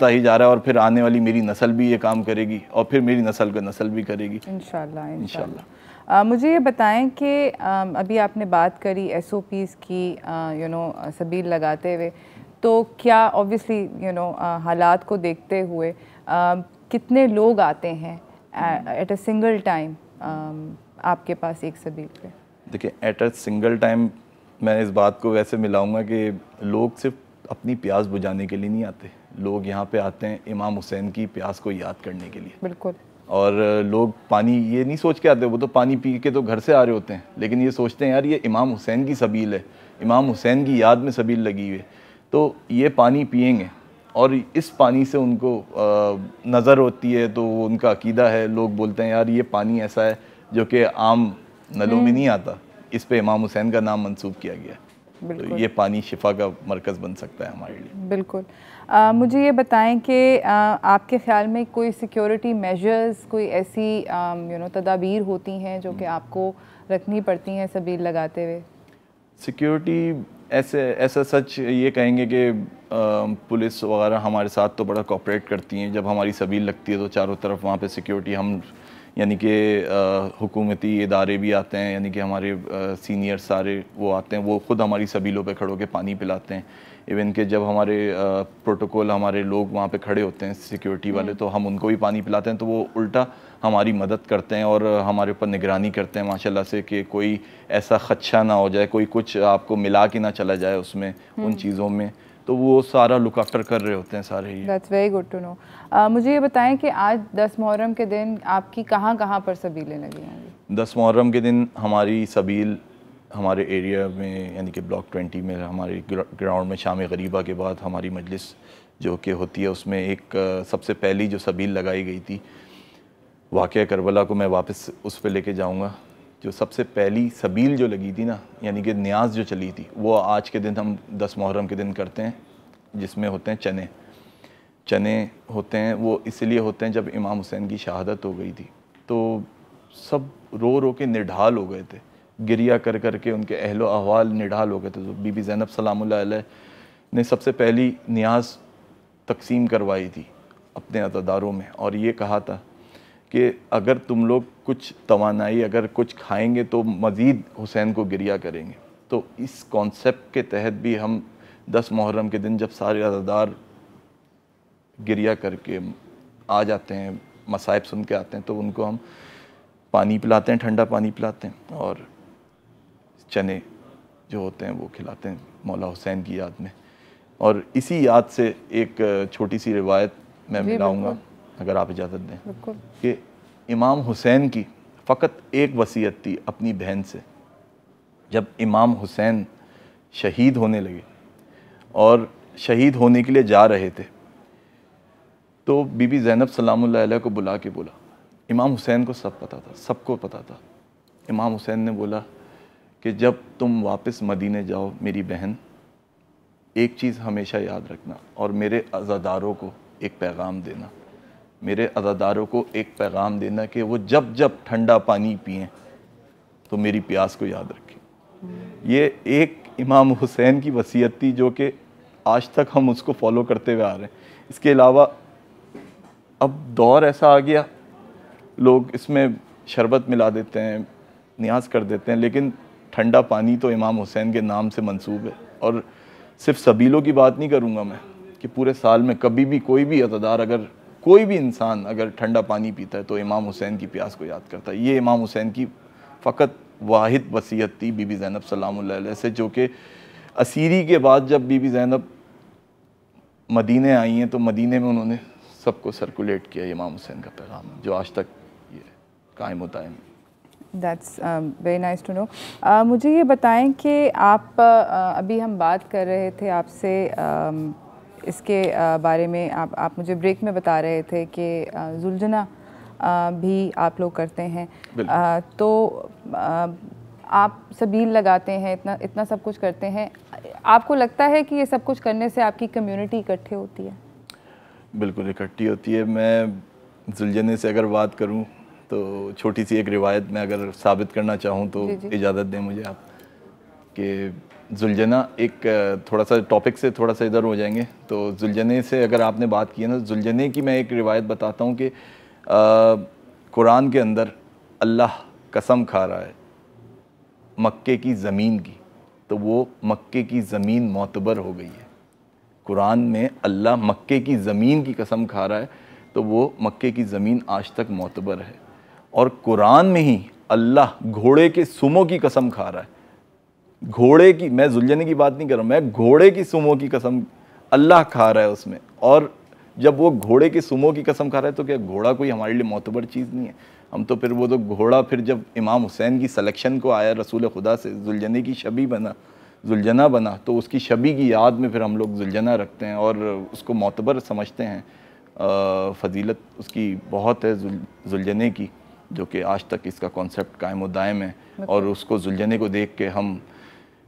ही जा रहा है। और फिर आने वाली मेरी नस्ल भी ये काम करेगी, और फिर मेरी नस्ल का नस्ल भी करेगी इंशाल्लाह। मुझे ये बताएं कि अभी आपने बात करी SOPs की, सबील लगाते हुए, तो क्या ऑब्वियसली हालात को देखते हुए कितने लोग आते हैं एट अ सिंगल टाइम आपके पास एक सबील पे? देखिए, एट अ सिंगल टाइम मैं इस बात को वैसे मिलाऊंगा कि लोग सिर्फ अपनी प्यास बुझाने के लिए नहीं आते, लोग यहाँ पे आते हैं इमाम हुसैन की प्यास को याद करने के लिए। बिल्कुल। और लोग पानी ये नहीं सोच के आते, वो तो पानी पी के तो घर से आ रहे होते हैं, लेकिन ये सोचते हैं यार ये इमाम हुसैन की सबील है, इमाम हुसैन की याद में सबील लगी हुई है, तो ये पानी पिएंगे। और इस पानी से उनको नज़र होती है, तो उनका अकीदा है, लोग बोलते हैं यार ये पानी ऐसा है जो कि आम नलों में नहीं आता, इस पे इमाम हुसैन का नाम मंसूब किया गया, तो ये पानी शिफा का मरकज़ बन सकता है हमारे लिए। बिल्कुल। मुझे ये बताएं कि आपके ख़्याल में कोई सिक्योरिटी मेजर्स, कोई ऐसी तदाबीर होती हैं जो कि आपको रखनी पड़ती हैं सबील लगाते हुए? सिक्योरिटी ऐसा सच ये कहेंगे कि पुलिस वगैरह हमारे साथ तो बड़ा कोऑपरेट करती हैं। जब हमारी सबील लगती है तो चारों तरफ वहाँ पे सिक्योरिटी, हम यानी कि हुकूमती इदारे भी आते हैं, यानी कि हमारे सीनियर सारे वो आते हैं, वो ख़ुद हमारी सबीलों पे खड़े होकर पानी पिलाते हैं। इवन कि जब हमारे प्रोटोकॉल, हमारे लोग वहाँ पे खड़े होते हैं सिक्योरिटी वाले, तो हम उनको भी पानी पिलाते हैं, तो वो उल्टा हमारी मदद करते हैं और हमारे ऊपर निगरानी करते हैं माशाल्लाह से, कि कोई ऐसा खदशा ना हो जाए, कोई कुछ आपको मिला के ना चला जाए उसमें, उन चीज़ों में, तो वो सारा लुक आफ्टर कर रहे होते हैं सारे ही। That's very good to know. मुझे ये बताएं कि आज 10 मुहर्रम के दिन आपकी कहाँ कहाँ पर सबीलें लगी होंगी? 10 मुहर्रम के दिन हमारी सबील हमारे एरिया में, यानी कि ब्लॉक 20 में हमारे ग्राउंड में शाम गरीबा के बाद हमारी मजलिस जो कि होती है, उसमें एक सबसे पहली जो सबील लगाई गई थी, वाक़या करबला को मैं वापस उस पर लेके जाऊंगा। जो सबसे पहली सबील जो लगी थी ना, यानी कि न्याज जो चली थी, वो आज के दिन हम 10 मुहर्रम के दिन करते हैं, जिसमें होते हैं चने होते हैं। वो इसलिए होते हैं जब इमाम हुसैन की शहादत हो गई थी तो सब रो रो के निढाल हो गए थे, गिरिया कर कर के उनके अहलो अहवाल निढाल हो गए थे। तो बीबी ज़ैनब सलामुल्लाह अलैह ने सबसे पहली न्याज तकसीम करवाई थी अपने अज़ादारों में, और ये कहा था कि अगर तुम लोग कुछ तवानाई, अगर कुछ खाएंगे तो मज़ीद हुसैन को गिरिया करेंगे। तो इस कॉन्सेप्ट के तहत भी हम 10 मुहर्रम के दिन जब सारे अज़ादार गिरिया करके आ जाते हैं, मसाइब सुन के आते हैं, तो उनको हम पानी पिलाते हैं, ठंडा पानी पिलाते हैं, और चने जो होते हैं वो खिलाते हैं मौला हुसैन की याद में। और इसी याद से एक छोटी सी रिवायत मैं मिलाऊंगा अगर आप इजाज़त दें, बिल्कुल। कि इमाम हुसैन की फ़कत एक वसीयत थी अपनी बहन से। जब इमाम हुसैन शहीद होने लगे और शहीद होने के लिए जा रहे थे, तो बीबी ज़ैनब सलामुल्लाह अलैहा को बुला के बोला, इमाम हुसैन को सब पता था, सबको पता था। इमाम हुसैन ने बोला कि जब तुम वापस मदीने जाओ मेरी बहन, एक चीज़ हमेशा याद रखना और मेरे अज़ादारों को एक पैगाम देना, मेरे अज़ादारों को एक पैगाम देना कि वो जब जब ठंडा पानी पिएं तो मेरी प्यास को याद रखें। ये एक इमाम हुसैन की वसीयत थी जो कि आज तक हम उसको फॉलो करते हुए आ रहे हैं। इसके अलावा अब दौर ऐसा आ गया, लोग इसमें शरबत मिला देते हैं, नियाज कर देते हैं, लेकिन ठंडा पानी तो इमाम हुसैन के नाम से मंसूब है। और सिर्फ सबीलों की बात नहीं करूँगा मैं, कि पूरे साल में कभी भी कोई भी अज़ादार, अगर कोई भी इंसान अगर ठंडा पानी पीता है तो इमाम हुसैन की प्यास को याद करता है। ये इमाम हुसैन की फ़कत वाहिद वसीयत थी बीबी ज़ैनब सलामुल्लाह अलैहा से, जो कि असीरी के बाद जब बीबी ज़ैनब मदीने आई हैं तो मदीने में उन्होंने सबको सर्कुलेट किया इमाम हुसैन का पैगाम, जो आज तक ये कायम होता है। That's very nice to know. मुझे ये बताएं कि आप अभी हम बात कर रहे थे आपसे इसके बारे में, आप मुझे ब्रेक में बता रहे थे कि जुलजना भी आप लोग करते हैं, तो आप सबील लगाते हैं, इतना सब कुछ करते हैं। आपको लगता है कि ये सब कुछ करने से आपकी कम्युनिटी इकट्ठे होती है? बिल्कुल इकट्ठी होती है। मैं जुलझने से अगर बात करूं तो छोटी सी एक रिवायत मैं अगर साबित करना चाहूं तो इजाज़त दें मुझे आप, कि जुलझना एक थोड़ा सा टॉपिक से थोड़ा सा इधर हो जाएंगे। तो जुलझने से अगर आपने बात की है ना, जुलझने की मैं एक रिवायत बताता हूं कि कुरान के अंदर अल्लाह कसम खा रहा है मक्के की ज़मीन की, तो वो मक्के की ज़मीन मोतबर हो गई है। कुरान में अल्लाह मक्के की ज़मीन की कसम खा रहा है, तो वो मक्के की ज़मीन आज तक मोतबर है। और कुरान में ही अल्लाह घोड़े के सुमों की कसम खा रहा है, घोड़े की, मैं जुलझने की बात नहीं कर रहा हूँ, मैं घोड़े की सुमों की कसम अल्लाह खा रहा है उसमें। और जब वो घोड़े की सुमों की कसम खा रहा है तो क्या घोड़ा कोई हमारे लिए मोतबर चीज़ नहीं है? हम तो फिर वो तो घोड़ा, फिर जब इमाम हुसैन की सलेक्शन को आया रसूल खुदा से, जुलझने की शबी बना, जुलझना बना, तो उसकी शबी की याद में फिर हम लोग जुलझना रखते हैं और उसको मोतबर समझते हैं। फ़जीलत उसकी बहुत है जुलझने की, जो कि आज तक इसका कॉन्सेप्ट कायम व दायम है। और उसको जुलझने को देख के हम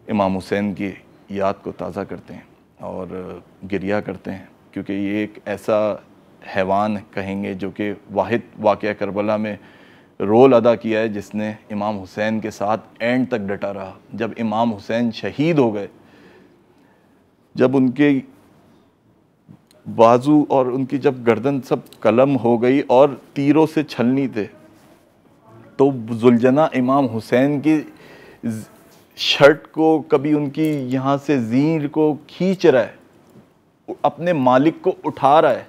इमाम हुसैन की याद को ताज़ा करते हैं और गिरिया करते हैं, क्योंकि ये एक ऐसा हैवान कहेंगे जो कि वाहिद वाक़या करबला में रोल अदा किया है, जिसने इमाम हुसैन के साथ एंड तक डटा रहा। जब इमाम हुसैन शहीद हो गए, जब उनके बाजू और उनकी जब गर्दन सब कलम हो गई और तीरों से छलनी थे, तो जुलझना इमाम हुसैन की शर्ट को, कभी उनकी यहाँ से ज़ीर को खींच रहा है, अपने मालिक को उठा रहा है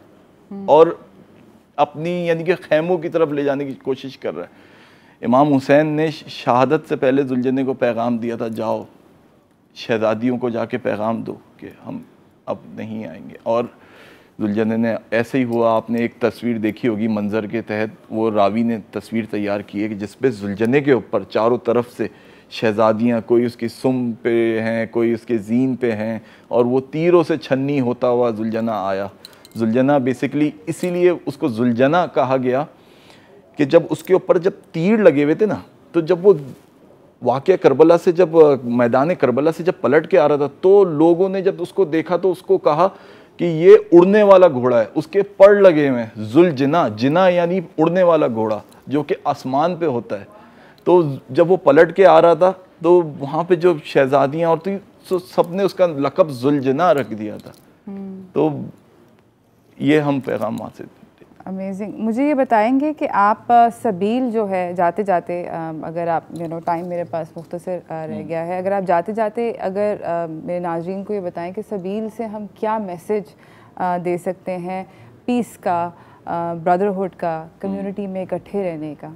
और अपनी यानी कि खैमों की तरफ ले जाने की कोशिश कर रहा है। इमाम हुसैन ने शहादत से पहले जुलझने को पैगाम दिया था, जाओ शहजादियों को जाके पैगाम दो कि हम अब नहीं आएंगे। और जुलझने ने ऐसे ही हुआ। आपने एक तस्वीर देखी होगी मंज़र के तहत, वो रावी ने तस्वीर तैयार की है कि जिसपे जुलझने के ऊपर चारों तरफ से शहजादियाँ, कोई उसकी सुम पे हैं, कोई उसके जीन पे हैं, और वो तीरों से छन्नी होता हुआ जुलझना आया। जुलझना बेसिकली इसीलिए उसको जुलझना कहा गया कि जब उसके ऊपर जब तीर लगे हुए थे ना, तो जब वो वाक़या करबला से, जब मैदान करबला से जब पलट के आ रहा था, तो लोगों ने जब उसको देखा तो उसको कहा कि ये उड़ने वाला घोड़ा है, उसके पर लगे हुए हैं। जुलझना, जिना यानी उड़ने वाला घोड़ा, जो कि आसमान पे होता है। तो जब वो पलट के आ रहा था तो वहाँ पे जो शहजादियाँ और तो सब ने उसका लक़ब जुलझना रख दिया था। तो ये हम पैगाम वहाँ से। अमेजिंग। मुझे ये बताएंगे कि आप सबील जो है, जाते जाते अगर आप टाइम मेरे पास मुख्तसर रह गया है, अगर आप जाते जाते अगर मेरे नाज़रीन को ये बताएं कि सबील से हम क्या मैसेज दे सकते हैं, पीस का, ब्रदरहुड का, कम्युनिटी में इकट्ठे रहने का?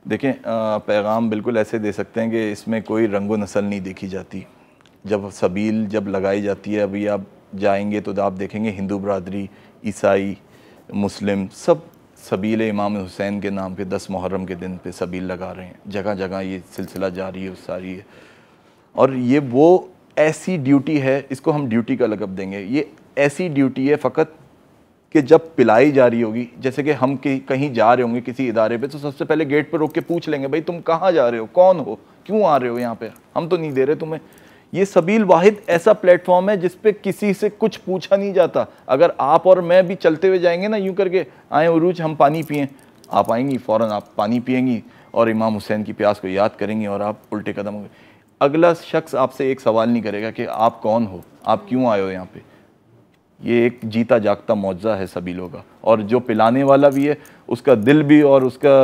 देखें, पैगाम बिल्कुल ऐसे दे सकते हैं कि इसमें कोई रंगो नस्ल नहीं देखी जाती। जब सबील जब लगाई जाती है, अभी आप जाएंगे तो आप देखेंगे हिंदू बरादरी, ईसाई, मुस्लिम सब सबील इमाम हुसैन के नाम पे 10 मुहर्रम के दिन पे सबील लगा रहे हैं। जगह जगह ये सिलसिला जारी है, सारी है। और ये वो ऐसी ड्यूटी है, इसको हम ड्यूटी का लक़ब देंगे। ये ऐसी ड्यूटी है फ़कत कि जब पिलाई जा रही होगी, जैसे कि हम कहीं जा रहे होंगे किसी इदारे पे, तो सबसे पहले गेट पर रोक के पूछ लेंगे, भाई तुम कहाँ जा रहे हो, कौन हो, क्यों आ रहे हो यहाँ पे, हम तो नहीं दे रहे तुम्हें। ये सबील वाहिद ऐसा प्लेटफॉर्म है जिस पे किसी से कुछ पूछा नहीं जाता। अगर आप और मैं भी चलते हुए जाएंगे ना, यूँ करके आए उरूज हम पानी पिएँ, आप आएंगी फ़ौरन आप पानी पिएंगी और इमाम हुसैन की प्यास को याद करेंगी और आप उल्टे कदम होंगे। अगला शख्स आपसे एक सवाल नहीं करेगा कि आप कौन हो, आप क्यों आए हो यहाँ पे। ये एक जीता जागता मौजज़ा है सबीलों का। और जो पिलाने वाला भी है, उसका दिल भी और उसका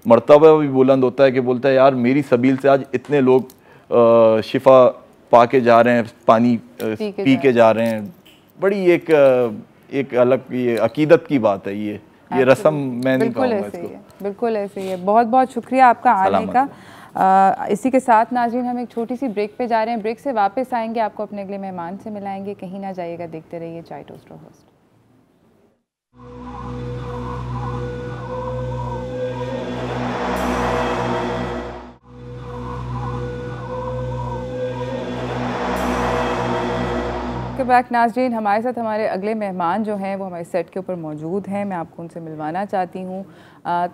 मर्तबा भी बुलंद होता है कि बोलता है यार मेरी सबील से आज इतने लोग शिफा पा के जा रहे हैं, पानी पी के जा रहे हैं। बड़ी एक अलग ये अकीदत की बात है। ये रस्म मैं नहीं कहूँगा इसको। बिल्कुल ऐसे ही है। बहुत बहुत शुक्रिया आपका आने का। इसी के साथ नाज़रीन हम एक छोटी सी ब्रेक पे जा रहे हैं। ब्रेक से वापस आएंगे, आपको अपने अगले मेहमान से मिलाएंगे। कहीं ना जाइएगा, देखते रहिए चाय टोस्ट होस्ट। बैक नाज़रीन, हमारे साथ हमारे अगले मेहमान जो हैं वो हमारे सेट के ऊपर मौजूद हैं। मैं आपको उनसे मिलवाना चाहती हूँ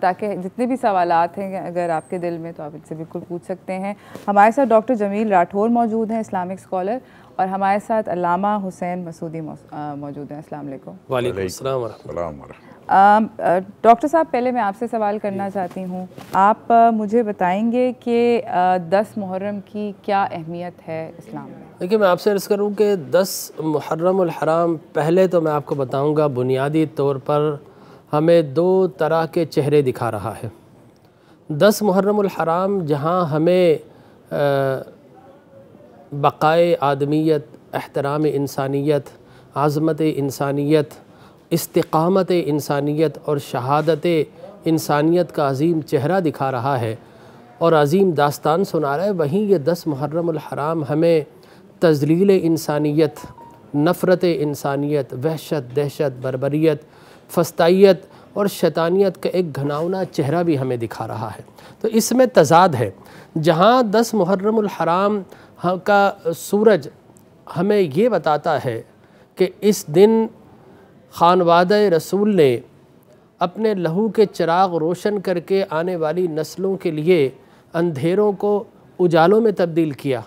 ताकि जितने भी सवालात हैं अगर आपके दिल में, तो आप इनसे बिल्कुल पूछ सकते हैं। हमारे साथ डॉक्टर जमील राठौर मौजूद हैं, इस्लामिक स्कॉलर, और हमारे साथ अल्लामा हुसैन मसूदी मौजूद हैं। अस्सलाम वालेकुम। वालेकुम अस्सलाम वरहमतुल्लाह। डॉक्टर साहब, पहले मैं आपसे सवाल करना चाहती हूँ, आप मुझे बताएंगे कि 10 मुहर्रम की क्या अहमियत है इस्लाम में? देखिए, मैं आपसे अर्ज़ करूँ कि 10 मुहर्रमुल हराम, पहले तो मैं आपको बताऊँगा बुनियादी तौर पर हमें 2 तरह के चेहरे दिखा रहा है। 10 मुहर्रमुल हराम जहाँ हमें बक़ाए आदमियत, एहतराम इंसानियत, आज़मत इंसानियत, इस्तिक़ामत इंसानियत और शहादत इंसानियत का अज़ीम चेहरा दिखा रहा है और अज़ीम दास्तान सुना रहा है। वहीं ये 10 मुहर्रमुल हराम हमें तज़लील इंसानियत, नफ़रत इंसानियत, वहशत, दहशत, बर्बरियत, फस्तायत और शैतानियत का एक घनाउना चेहरा भी हमें दिखा रहा है। तो इसमें तज़ाद है। जहाँ 10 मुहर्रमुल हराम का सूरज हमें ये बताता है कि इस दिन खानवादे रसूल ने अपने लहू के चिराग रोशन करके आने वाली नस्लों के लिए अंधेरों को उजालों में तब्दील किया।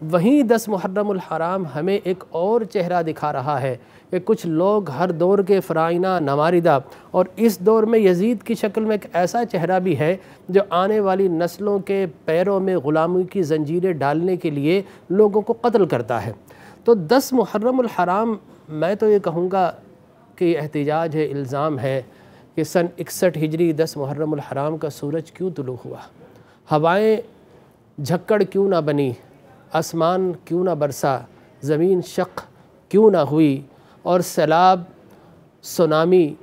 वहीं 10 मुहर्रमुल हराम हमें एक और चेहरा दिखा रहा है कि कुछ लोग हर दौर के फ़राइना, नवारिदा और इस दौर में यजीद की शक्ल में एक ऐसा चेहरा भी है जो आने वाली नस्लों के पैरों में ग़ुलामी की ज़ंजीरें डालने के लिए लोगों को कत्ल करता है। तो 10 मुहर्रमुल हराम, मैं तो ये कहूँगा कि एहतिजाज है, इल्ज़ाम है कि सन 61 हिजरी 10 मुहर्रमुल हराम का सूरज क्यों तुलू हुआ, हवाएं झक्कड़ क्यों ना बनी, आसमान क्यों ना बरसा, ज़मीन शक़ क्यों ना हुई और सैलाब, सुनामी,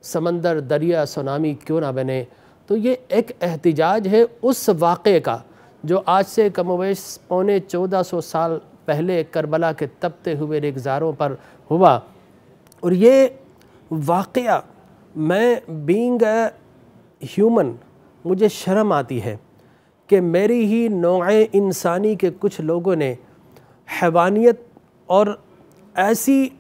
समंदर, दरिया, सुनामी क्यों ना बने। तो ये एक एहतिजाज है उस वाक़े का जो आज से कमोवेश पौने 1400 साल पहले करबला के तपते हुए रेगज़ारों पर हुआ। और ये वाक़या, मैं बीइंग अ ह्यूमन, मुझे शर्म आती है कि मेरी ही नौए इंसानी के कुछ लोगों ने हैवानियत और ऐसी,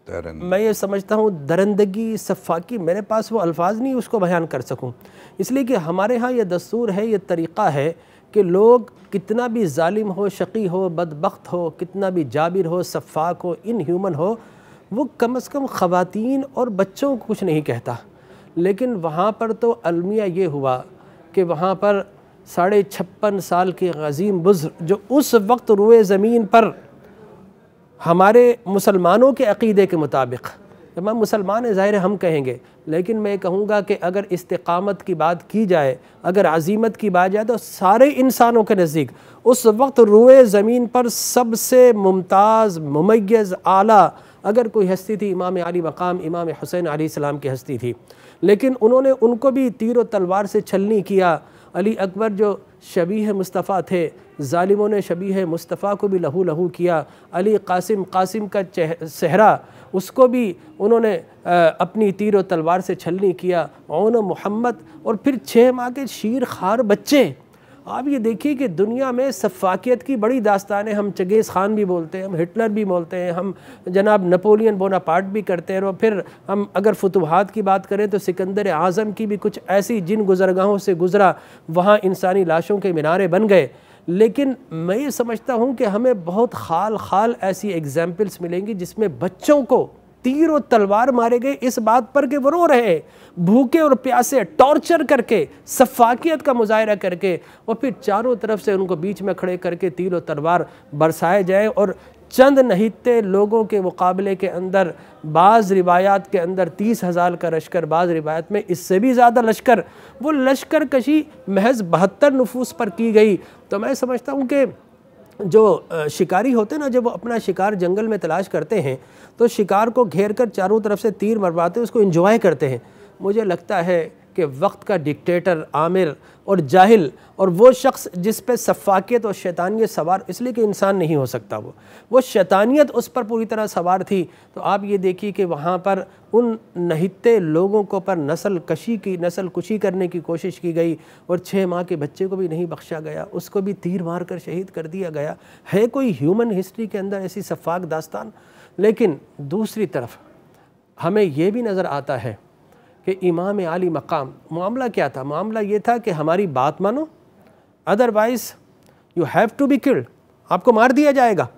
मैं ये समझता हूँ दरंदगी, सफ़ाकी, मेरे पास वो अल्फाज नहीं उसको बयान कर सकूँ। इसलिए कि हमारे यहाँ ये दस्तूर है, ये तरीक़ा है कि लोग कितना भी जालिम हो, शक़ी हो, बदबख्त हो, कितना भी जाबिर हो, सफ़ाक हो, इनह्यूमन हो, वो कम से कम ख़वातीन और बच्चों को कुछ नहीं कहता। लेकिन वहाँ पर तो अलमिया ये हुआ कि वहाँ पर 56.5 साल के अज़ीम बुज़ुर्ग जो उस वक्त रुए ज़मीन पर हमारे मुसलमानों के अक़ीदे के मुताबिक, मैं मुसलमान है ज़ाहिर हम कहेंगे, लेकिन मैं कहूँगा कि अगर इस्तिक़ामत की बात की जाए, अगर अज़ीमत की बात जाए, तो सारे इंसानों के नज़दीक उस वक्त रुए ज़मीन पर सबसे मुमताज़, मुमय्यज़, आला अगर कोई हस्ती थी, इमाम अली मकाम इमाम हुसैन अलैहिस्सलाम की हस्ती थी। लेकिन उन्होंने उनको भी तीर और तलवार से छलनी किया। अली अकबर जो शबीह मुस्तफ़ा थे, ज़ालिमों ने शबीह मुस्तफ़ा को भी लहू लहू किया, अली कासिम, कासिम का सहरा उसको भी उन्होंने अपनी तीर व तलवार से छलनी किया, और मोहम्मद, और फिर 6 माह के शीर खार बच्चे। आप ये देखिए कि दुनिया में सफ़ाकियत की बड़ी दास्तानें, हम चंगेज़ ख़ान भी बोलते हैं, हम हिटलर भी बोलते हैं, हम जनाब नपोलियन बोनापार्ट भी करते हैं, और फिर हम अगर फतूहात की बात करें तो सिकंदर आज़म की भी कुछ ऐसी जिन गुज़रगाहों से गुज़रा वहाँ इंसानी लाशों के मीनारे बन गए। लेकिन मैं ये समझता हूँ कि हमें बहुत खाल खाल ऐसी एग्जाम्पल्स मिलेंगी जिसमें बच्चों को तीर और तलवार मारे गए इस बात पर कि वो रो रहे हैं, भूखे और प्यासे, टॉर्चर करके, सफाकियत का मुजाहरा करके, और फिर चारों तरफ से उनको बीच में खड़े करके तीर और तलवार बरसाए जाए। और चंद नहित्ते लोगों के मुकाबले के अंदर बाज़ रिवायात के अंदर 30,000 का लश्कर, बाज़ रिवायत में इससे भी ज़्यादा लश्कर, वो लश्कर कशी महज 72 नफूस पर की गई। तो मैं समझता हूँ कि जो शिकारी होते हैं ना, जब वो अपना शिकार जंगल में तलाश करते हैं तो शिकार को घेर कर चारों तरफ से तीर मरवाते हैं, उसको एंजॉय करते हैं। मुझे लगता है कि वक्त का डिक्टेटर, आमिर और जाहिल, और वो शख्स जिस पे सफ़ाकियत और शैतानियत सवार, इसलिए कि इंसान नहीं हो सकता, वो शैतानियत उस पर पूरी तरह सवार थी। तो आप ये देखिए कि वहाँ पर उन नहित्ते लोगों को पर नस्ल कुशी करने की कोशिश की गई, और 6 माह के बच्चे को भी नहीं बख्शा गया, उसको भी तीर मार कर शहीद कर दिया गया। है कोई ह्यूमन हिस्ट्री के अंदर ऐसी सफ़ाक दास्तान? लेकिन दूसरी तरफ हमें ये भी नज़र आता है कि इमाम आली मकाम, मामला क्या था? मामला ये था कि हमारी बात मानो, otherwise you have to be killed, आपको मार दिया जाएगा,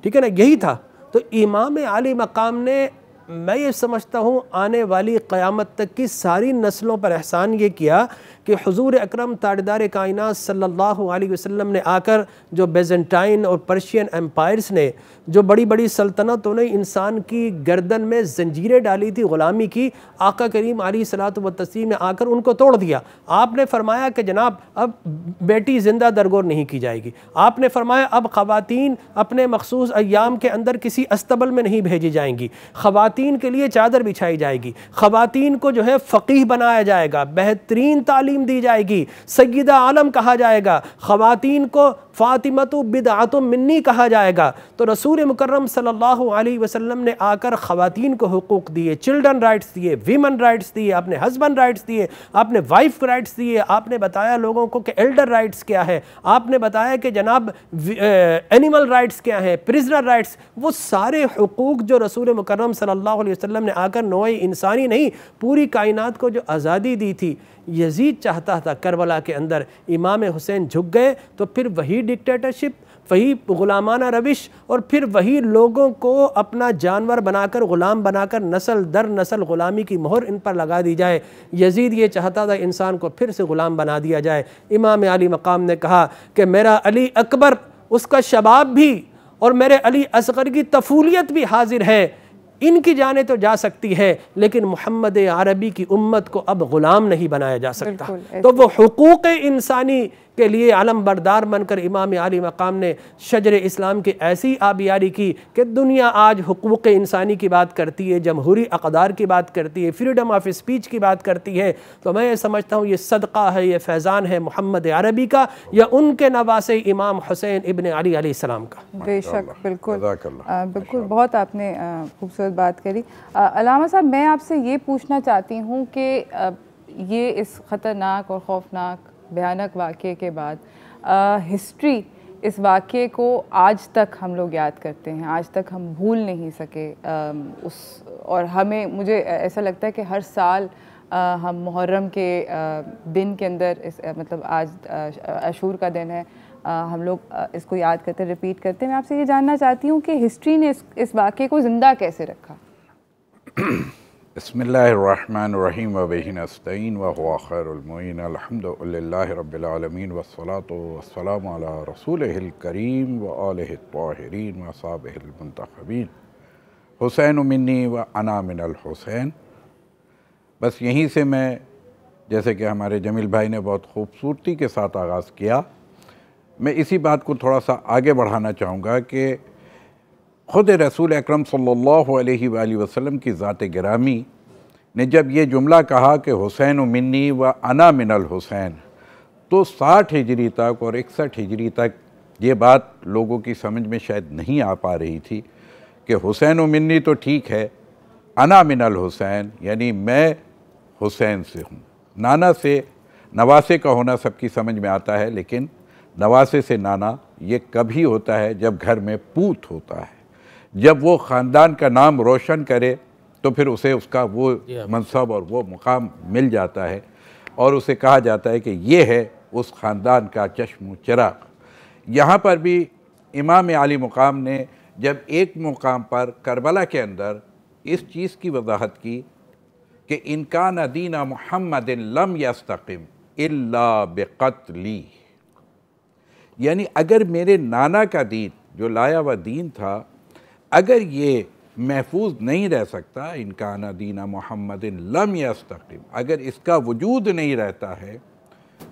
ठीक है ना, यही था। तो इमाम आली मकाम ने, मैं ये समझता हूँ, आने वाली क़यामत तक की सारी नस्लों पर एहसान ये किया कि हुज़ूर अकरम ताजदार कायनात सल्लल्लाहु अलैहि वसल्लम ने आकर जो बेज़ेंटाइन और पर्शियन एम्पायर्स ने, जो बड़ी बड़ी सल्तनतों ने इंसान की गर्दन में जंजीरें डाली थी गुलामी की, आका करीम अलैहिस्सलातु व तस्लीम ने आकर उनको तोड़ दिया। आपने फरमाया कि जनाब अब बेटी ज़िंदा दरगोर नहीं की जाएगी। आपने फरमाया अब ख़वातीन अपने मखसूस अय्याम के अंदर किसी अस्तबल में नहीं भेजी जाएंगी, ख़वातीन के लिए चादर बिछाई जाएगी, ख़वातीन को जो है फ़क़ीह बनाया जाएगा, बेहतरीन तालीम दी जाएगी, सय्यदा आलम कहा जाएगा, ख़वातीन को फ़ातिमतु बिदअतु मिन्नी कहा जाएगा। तो रसूल मुकर्रम सल्लल्लाहु अलैहि वसल्लम ने आकर ख़वातीन को हुकूक दिए, चिल्ड्रन राइट्स दिए, वीमन राइट्स दिए, आपने हस्बैंड राइट्स दिए, आपने वाइफ राइट्स दिए, आपने बताया लोगों को कि एल्डर राइट्स क्या है, आपने बताया कि जनाब एनिमल राइट्स क्या है, प्रिजनर राइट्स, वो सारे हुकूक जो रसूल मुकर्रम सल्लल्लाहु अलैहि वसल्लम ने आकर नौए इंसानी नहीं पूरी कायनात को जो आज़ादी दी थी। यजीद चाहता था करबला के अंदर इमाम हुसैन झुक गए तो फिर वही डिक्टेटरशिप, वही गुलामाना रविश, और फिर वही लोगों को अपना जानवर बनाकर, गुलाम बनाकर नस्ल दर नस्ल गुलामी की मोहर इन पर लगा दी जाए। यजीद ये चाहता था इंसान को फिर से गुलाम बना दिया जाए। इमाम अली मकाम ने कहा कि मेरा अली अकबर, उसका शबाब भी और मेरे अली असगर की तफूलियत भी हाजिर है, इनकी जाने तो जा सकती है, लेकिन मोहम्मद अरबी की उम्मत को अब ग़ुलाम नहीं बनाया जा सकता। तो वो हुकूक इंसानी के लिए अलम बरदार बनकर इमाम आली मकाम ने शजर इस्लाम की ऐसी आबियारी की कि दुनिया आज हुकूक इंसानी की बात करती है, जमहूरी अक़दार की बात करती है, फ्रीडम ऑफ स्पीच की बात करती है। तो मैं ये समझता हूँ ये सदक़ा है, ये फैज़ान है मोहम्मद अरबी का या उनके नवासे इमाम हुसैन इब्न अली अलैहिस्सलाम का। बेशक, बिल्कुल बिल्कुल, बहुत आपने खूबसूरत बात करी। अल्लामा साहब, मैं आपसे ये पूछना चाहती हूँ कि ये इस ख़तरनाक और ख़ौफनाक भयानक वाक़े के बाद हिस्ट्री इस वाक़े को आज तक हम लोग याद करते हैं, आज तक हम भूल नहीं सके और हमें, मुझे ऐसा लगता है कि हर साल हम मुहर्रम के दिन के अंदर मतलब आज अशूर का दिन है, हम लोग इसको याद करते, रिपीट करते हैं। मैं आपसे ये जानना चाहती हूँ कि हिस्ट्री ने इस वाक़े को ज़िंदा कैसे रखा? बिस्मिल्लाहिर्रहमानिर्रहीम व बिही नस्तईन व हुवा खैरुल मुईन अल्हम्दुलिल्लाहि रब्बिल आलमीन वस्सलातु वस्सलामु अला रसूलिहिल करीम व आलिहि त्वाहिरीन व असहाबिहिल मुंतखबीन हुसैन मिन्नी व अना मिनल हुसैन। बस यहीं से मैं, जैसे कि हमारे जमील भाई ने बहुत खूबसूरती के साथ आगाज़ किया, मैं इसी बात को थोड़ा सा आगे बढ़ाना चाहूँगा कि ख़ुद रसूल अकरम सल्लल्लाहु अलैहि वसल्लम की ज़ात गिरामी ने जब ये जुमला कहा कि हुसैन मिन्नी व अना मिनल हुसैन, तो 60 हिजरी तक और 61 हिजरी तक ये बात लोगों की समझ में शायद नहीं आ पा रही थी कि हुसैन मिन्नी तो ठीक है, अना मिनल हुसैन, यानी मैं हुसैन से हूँ। नाना से नवासे का होना सबकी समझ में आता है, लेकिन नवासे से नाना ये कभी होता है जब घर में पूत होता है, जब वो ख़ानदान का नाम रोशन करे तो फिर उसे उसका वो मनसब और वो मुकाम मिल जाता है और उसे कहा जाता है कि ये है उस ख़ानदान का चश्म चिराग। यहाँ पर भी इमाम आली मुकाम ने जब एक मुकाम पर करबला के अंदर इस चीज़ की वजाहत की कि इनकान दीना मुहम्मदिन लम यस्तक़िम इल्ला बिक़त्ली, यानी अगर मेरे नाना का दीन जो लाया हुआ दीन था, अगर ये महफूज नहीं रह सकता, इनकान दीना मुहम्मदिन लम यस्तक़िम, अगर इसका वजूद नहीं रहता है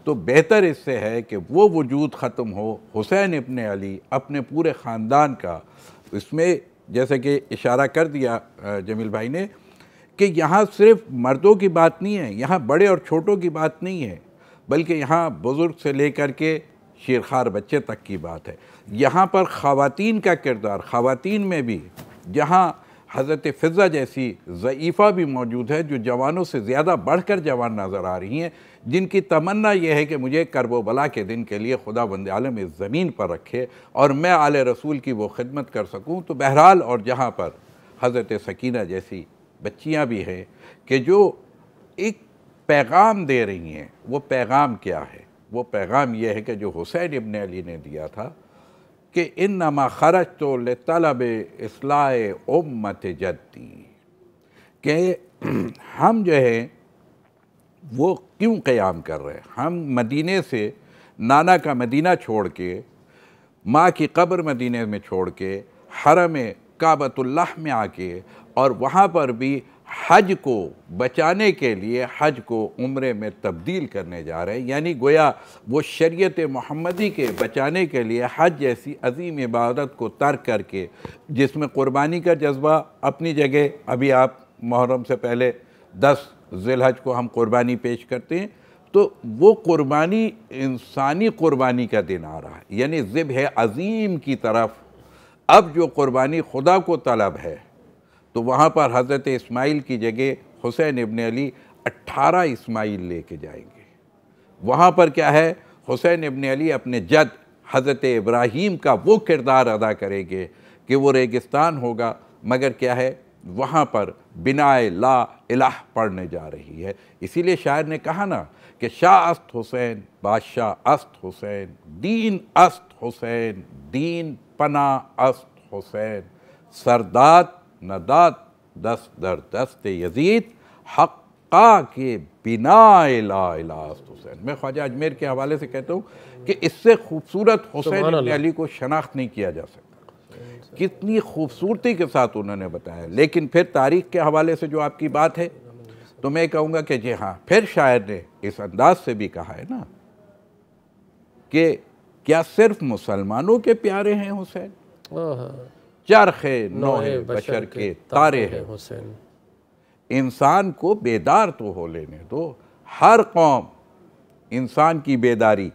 तो बेहतर इससे है कि वो वजूद ख़त्म हो हुसैन इब्न अली अपने पूरे ख़ानदान का। इसमें जैसे कि इशारा कर दिया जमील भाई ने कि यहाँ सिर्फ मर्दों की बात नहीं है, यहाँ बड़े और छोटों की बात नहीं है, बल्कि यहाँ बुज़ुर्ग से लेकर के शेरखार बच्चे तक की बात है। यहाँ पर ख़वातीन का किरदार, ख़वातीन में भी जहाँ हज़रत फ़िज़्ज़ा जैसी ज़ईफ़ा भी मौजूद है जो जवानों से ज़्यादा बढ़कर जवान नज़र आ रही हैं, जिनकी तमन्ना यह है कि मुझे करबला के दिन के लिए खुदा बंद आलम इस ज़मीन पर रखे और मैं आले रसूल की वो खिदमत कर सकूँ। तो बहरहाल, और जहाँ पर हज़रत सकीना जैसी बच्चियाँ भी हैं कि जो एक पैगाम दे रही हैं, वो पैगाम क्या है? वो पैगाम यह है कि जो हुसैन इब्न अली ने दिया था कि इन्नमा खरजतु लितलब इस्लाह उम्मत जद्दी, कि हम जो है वो क्यों क़याम कर रहे हैं। हम मदीने से नाना का मदीना छोड़ के, माँ की कब्र मदीने में छोड़ के, हरम काबतुल्लाह में आके और वहाँ पर भी हज को बचाने के लिए हज को उम्रे में तब्दील करने जा रहे हैं। यानी गोया वो शरीयत मोहम्मदी के बचाने के लिए हज जैसी अजीम इबादत को तर्क करके, जिसमें क़ुरबानी का जज्बा अपनी जगह, अभी आप मुहर्रम से पहले 10 ज़िलहज को हम क़ुरबानी पेश करते हैं, तो वो क़ुरबानी इंसानी क़ुरबानी का दिन आ रहा है, यानी ज़िब्ह अज़ीम की तरफ अब जो क़ुरबानी खुदा को तलब है, तो वहाँ पर हज़रत इस्माइल की जगह हुसैन इब्न अली 18 इस्माइल लेके जाएंगे। वहाँ पर क्या है, हुसैन इब्न अली अपने जद हज़रत इब्राहीम का वो किरदार अदा करेंगे कि वो रेगिस्तान होगा, मगर क्या है, वहाँ पर बिनाए ला इलाह पढ़ने जा रही है। इसीलिए शायर ने कहा ना कि शाह अस्त हुसैन बादशाह अस्त हुसैन, दीन अस्त हुसैन दीन पना अस्त हुसैन, सरदात नदात दस्त दर दस्त यजीद हक्का के बिना ला इला अस्त हुसैन। मैं ख्वाजा अजमेर के हवाले से कहता हूँ कि इससे खूबसूरत हुसैन इब्न अली को शनाख्त नहीं किया जा सकता। कितनी खूबसूरती के साथ उन्होंने बताया। लेकिन फिर तारीख़ के हवाले से जो आपकी बात है, तो मैं कहूँगा कि जी हाँ, फिर शायर ने इस अंदाज से भी कहा है ना कि क्या सिर्फ मुसलमानों के प्यारे हैं हुसैन, चरखे नौहे बशर के तारे हैं हुसैन। इंसान को बेदार तो हो लेने दो, हर कौम इंसान की बेदारी,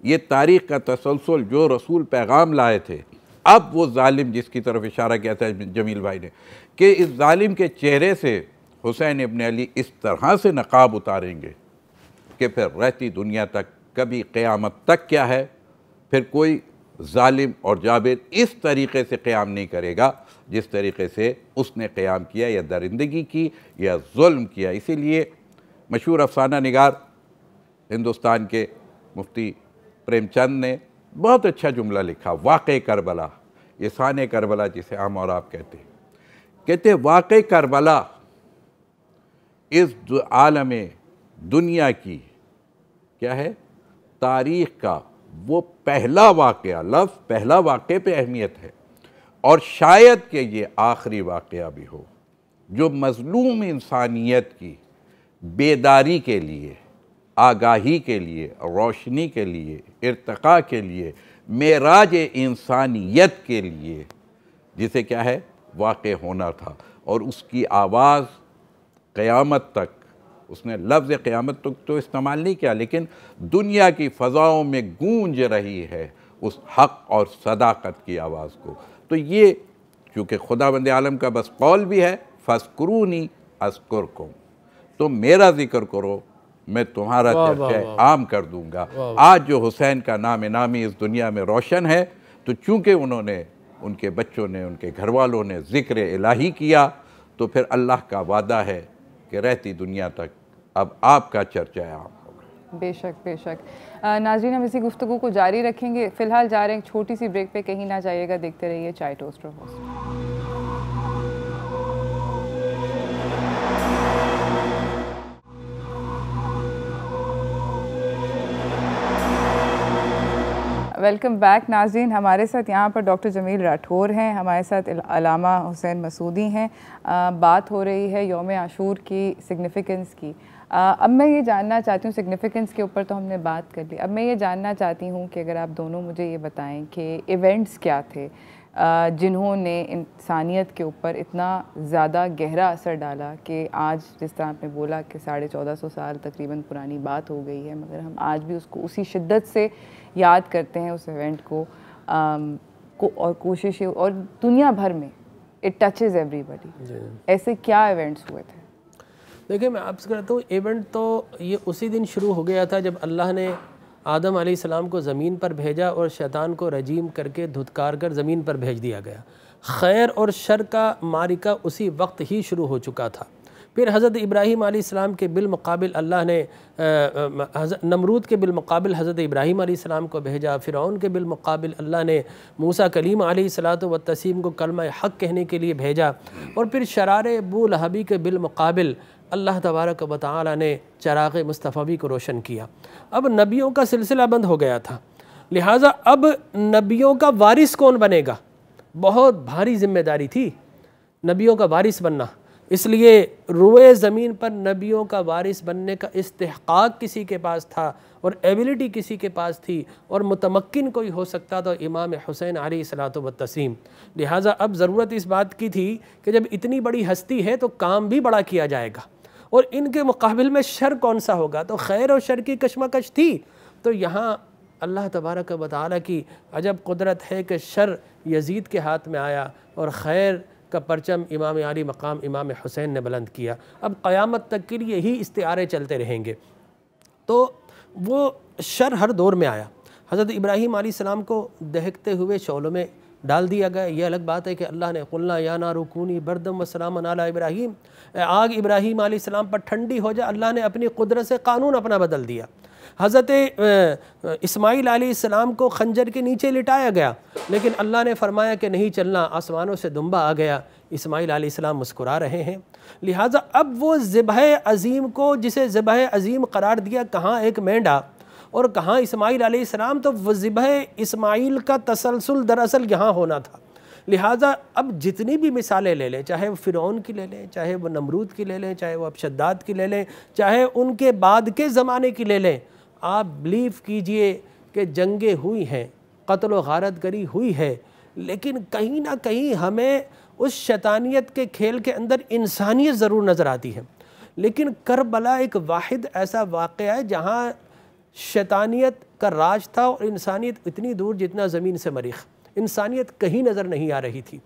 ये तारीख़ का तसलसल जो रसूल पैगाम लाए थे। अब वो जालिम जिसकी तरफ इशारा किया था जमील भाई ने कि इस जालिम के चेहरे से हुसैन इब्न अली इस तरह से नकाब उतारेंगे कि फिर रहती दुनिया तक, कभी क़यामत तक क्या है, फिर कोई जालिम और जाबिर इस तरीक़े से क़याम नहीं करेगा जिस तरीक़े से उसने क़याम किया या दरिंदगी की या जुल्म किया। इसीलिए मशहूर अफसाना निगार हिंदुस्तान के मुफ्ती प्रेमचंद ने बहुत अच्छा जुमला लिखा, वाक़े करबला, ये शान करबला जिसे हम और आप कहते हैं। कहते वाक़े करबला इस आलम दुनिया की क्या है, तारीख़ का वो पहला वाक़या, लफ्ज़ पहला वाक़े पे अहमियत है, और शायद कि ये आखिरी वाक़या भी हो जो मज़लूम इंसानियत की बेदारी के लिए, आगाही के लिए, रोशनी के लिए, इर्तिक़ा के लिए, मेराज इंसानियत के लिए, जिसे क्या है वाक़े होना था। और उसकी आवाज़ क़यामत तक, उसने लफ्ज़ क़यामत तक तो इस्तेमाल नहीं किया, लेकिन दुनिया की फ़ज़ाओं में गूंज रही है उस हक़ और सदाकत की आवाज़ को। तो ये चूँकि खुदावंद आलम का बस कौल भी है, फ़ज़कुरूनी अज़कुरकुम, तो मेरा ज़िक्र करो मैं तुम्हारा चर्चा आम कर दूँगा। आज जो हुसैन का नाम नामी इस दुनिया में रोशन है, तो चूँकि उन्होंने, उनके बच्चों ने, उनके घर वालों ने ज़िक्र इलाही किया, तो फिर अल्लाह का वादा है कि रहती दुनिया तक अब आपका चर्चा आम होगा। बेशक बेशक। नाज़रीन, हम इसी गुफ्तगू को जारी रखेंगे। फ़िलहाल जा रहे हैं छोटी सी ब्रेक पे, कहीं ना जाइएगा, देखते रहिए चाय टोस्ट रोस्ट। वेलकम बैक नाज़रीन। हमारे साथ यहाँ पर डॉक्टर जमील राठौर हैं, हमारे साथ अल्लामा हुसैन मसूदी हैं। बात हो रही है यौम आशूर की सिग्निफ़िकेंस की। अब मैं ये जानना चाहती हूँ, सिग्निफ़िकेंस के ऊपर तो हमने बात कर ली, अब मैं ये जानना चाहती हूँ कि अगर आप दोनों मुझे ये बताएं कि इवेंट्स क्या थे जिन्होंने इंसानियत के ऊपर इतना ज़्यादा गहरा असर डाला कि आज जिस तरह आपने बोला कि 1450 साल तकरीबन पुरानी बात हो गई है, मगर हम आज भी उसको उसी शिद्दत से याद करते हैं उस इवेंट को और कोशिशें, और दुनिया भर में इट टचेज़ एवरीबडी। ऐसे क्या इवेंट्स हुए थे? देखिए, मैं आपसे कहता हूँ, इवेंट तो ये उसी दिन शुरू हो गया था जब अल्लाह ने आदम अलैहिस्सलाम को ज़मीन पर भेजा और शैतान को रजीम करके धुतकार कर ज़मीन पर भेज दिया गया। खैर और शर का मारिका उसी वक्त ही शुरू हो चुका था। फिर हज़रत इब्राहीम अलैहिस्सलाम के बिलमुकाबिल अल्लाह ने नमरूद के बिलमुकाबिल हज़रत इब्राहीम अलैहिस्सलाम को भेजा। फ़िरऔन के बिलमुकाबिल अल्लाह ने मूसा कलीम अलैहिस्सलातु व तस्लीम को कलमा हक़ कहने के लिए भेजा। और फिर शरार अबू लहबी के बिलमुकाबिल अल्लाह तबारक व तआला ने चराग़ मुस्तफ़वी को रोशन किया। अब नबियों का सिलसिला बंद हो गया था, लिहाजा अब नबियों का वारिस कौन बनेगा, बहुत भारी जिम्मेदारी थी नबियों का वारिस बनना। इसलिए रुए ज़मीन पर नबियों का वारिस बनने का इस्तेहक़ाक़ किसी के पास था और एबिलिटी किसी के पास थी और मुतमक्किन कोई हो सकता तो इमाम हुसैन अलैहिस्सलातु व तस्लीम। लिहाजा अब ज़रूरत इस बात की थी कि जब इतनी बड़ी हस्ती है तो काम भी बड़ा किया जाएगा, और इनके मुकाबिल में शर कौन सा होगा, तो खैर और शर की कशमकश थी। तो यहाँ अल्लाह तबारक व तआला की अजब कुदरत है कि शर यजीद के हाथ में आया और खैर का परचम इमाम अली मकाम इमाम हुसैन ने बुलंद किया। अब क़यामत तक के लिए ही इस्तिआरे चलते रहेंगे। तो वो शर हर दौर में आया। हज़रत इब्राहीम अलैहिस्सलाम को दहकते हुए शौलों में डाल दिया गया। ये अलग बात है कि अल्लाह ने कुल्ना या नारु कूनी बरदम व सलामन अला इब्राहीम, आग इब्राहीम अलैहिस्सलाम पर ठंडी हो जाए, अल्लाह ने अपनी कुदरत से कानून अपना बदल दिया। हज़रत इस्माईल अलैहिस्सलाम को खंजर के नीचे लिटाया गया, लेकिन अल्लाह ने फरमाया कि नहीं चलना, आसमानों से दुम्बा आ गया। इस्माईल अलैहिस्सलाम मुस्कुरा रहे हैं। लिहाजा अब वो ज़िबह अज़ीम को, जिसे ज़िबह अज़ीम करार दिया, कहाँ एक मेंढा और कहाँ इस्माईल अलैहिस्सलाम, तो वो ज़िबह इस्माईल का तसलसल दरअसल यहाँ होना था। लिहाजा अब जितनी भी मिसालें ले लें, चाहे वो फ़िरौन की ले लें, चाहे वो नमरूद की ले लें, चाहे वो अबशद्दाद की ले लें, चाहे उनके बाद के ज़माने की ले लें, आप बिलीव कीजिए कि जंगें हुई हैं, क़त्ल व गारतगरी हुई है, लेकिन कहीं ना कहीं हमें उस शैतानियत के खेल के अंदर इंसानियत ज़रूर नज़र आती है। लेकिन करबला एक वाहिद ऐसा वाक़या है जहाँ शैतानियत का राज था और इंसानियत इतनी दूर जितना ज़मीन से मरीख़, इंसानियत कहीं नज़र नहीं आ रही थी।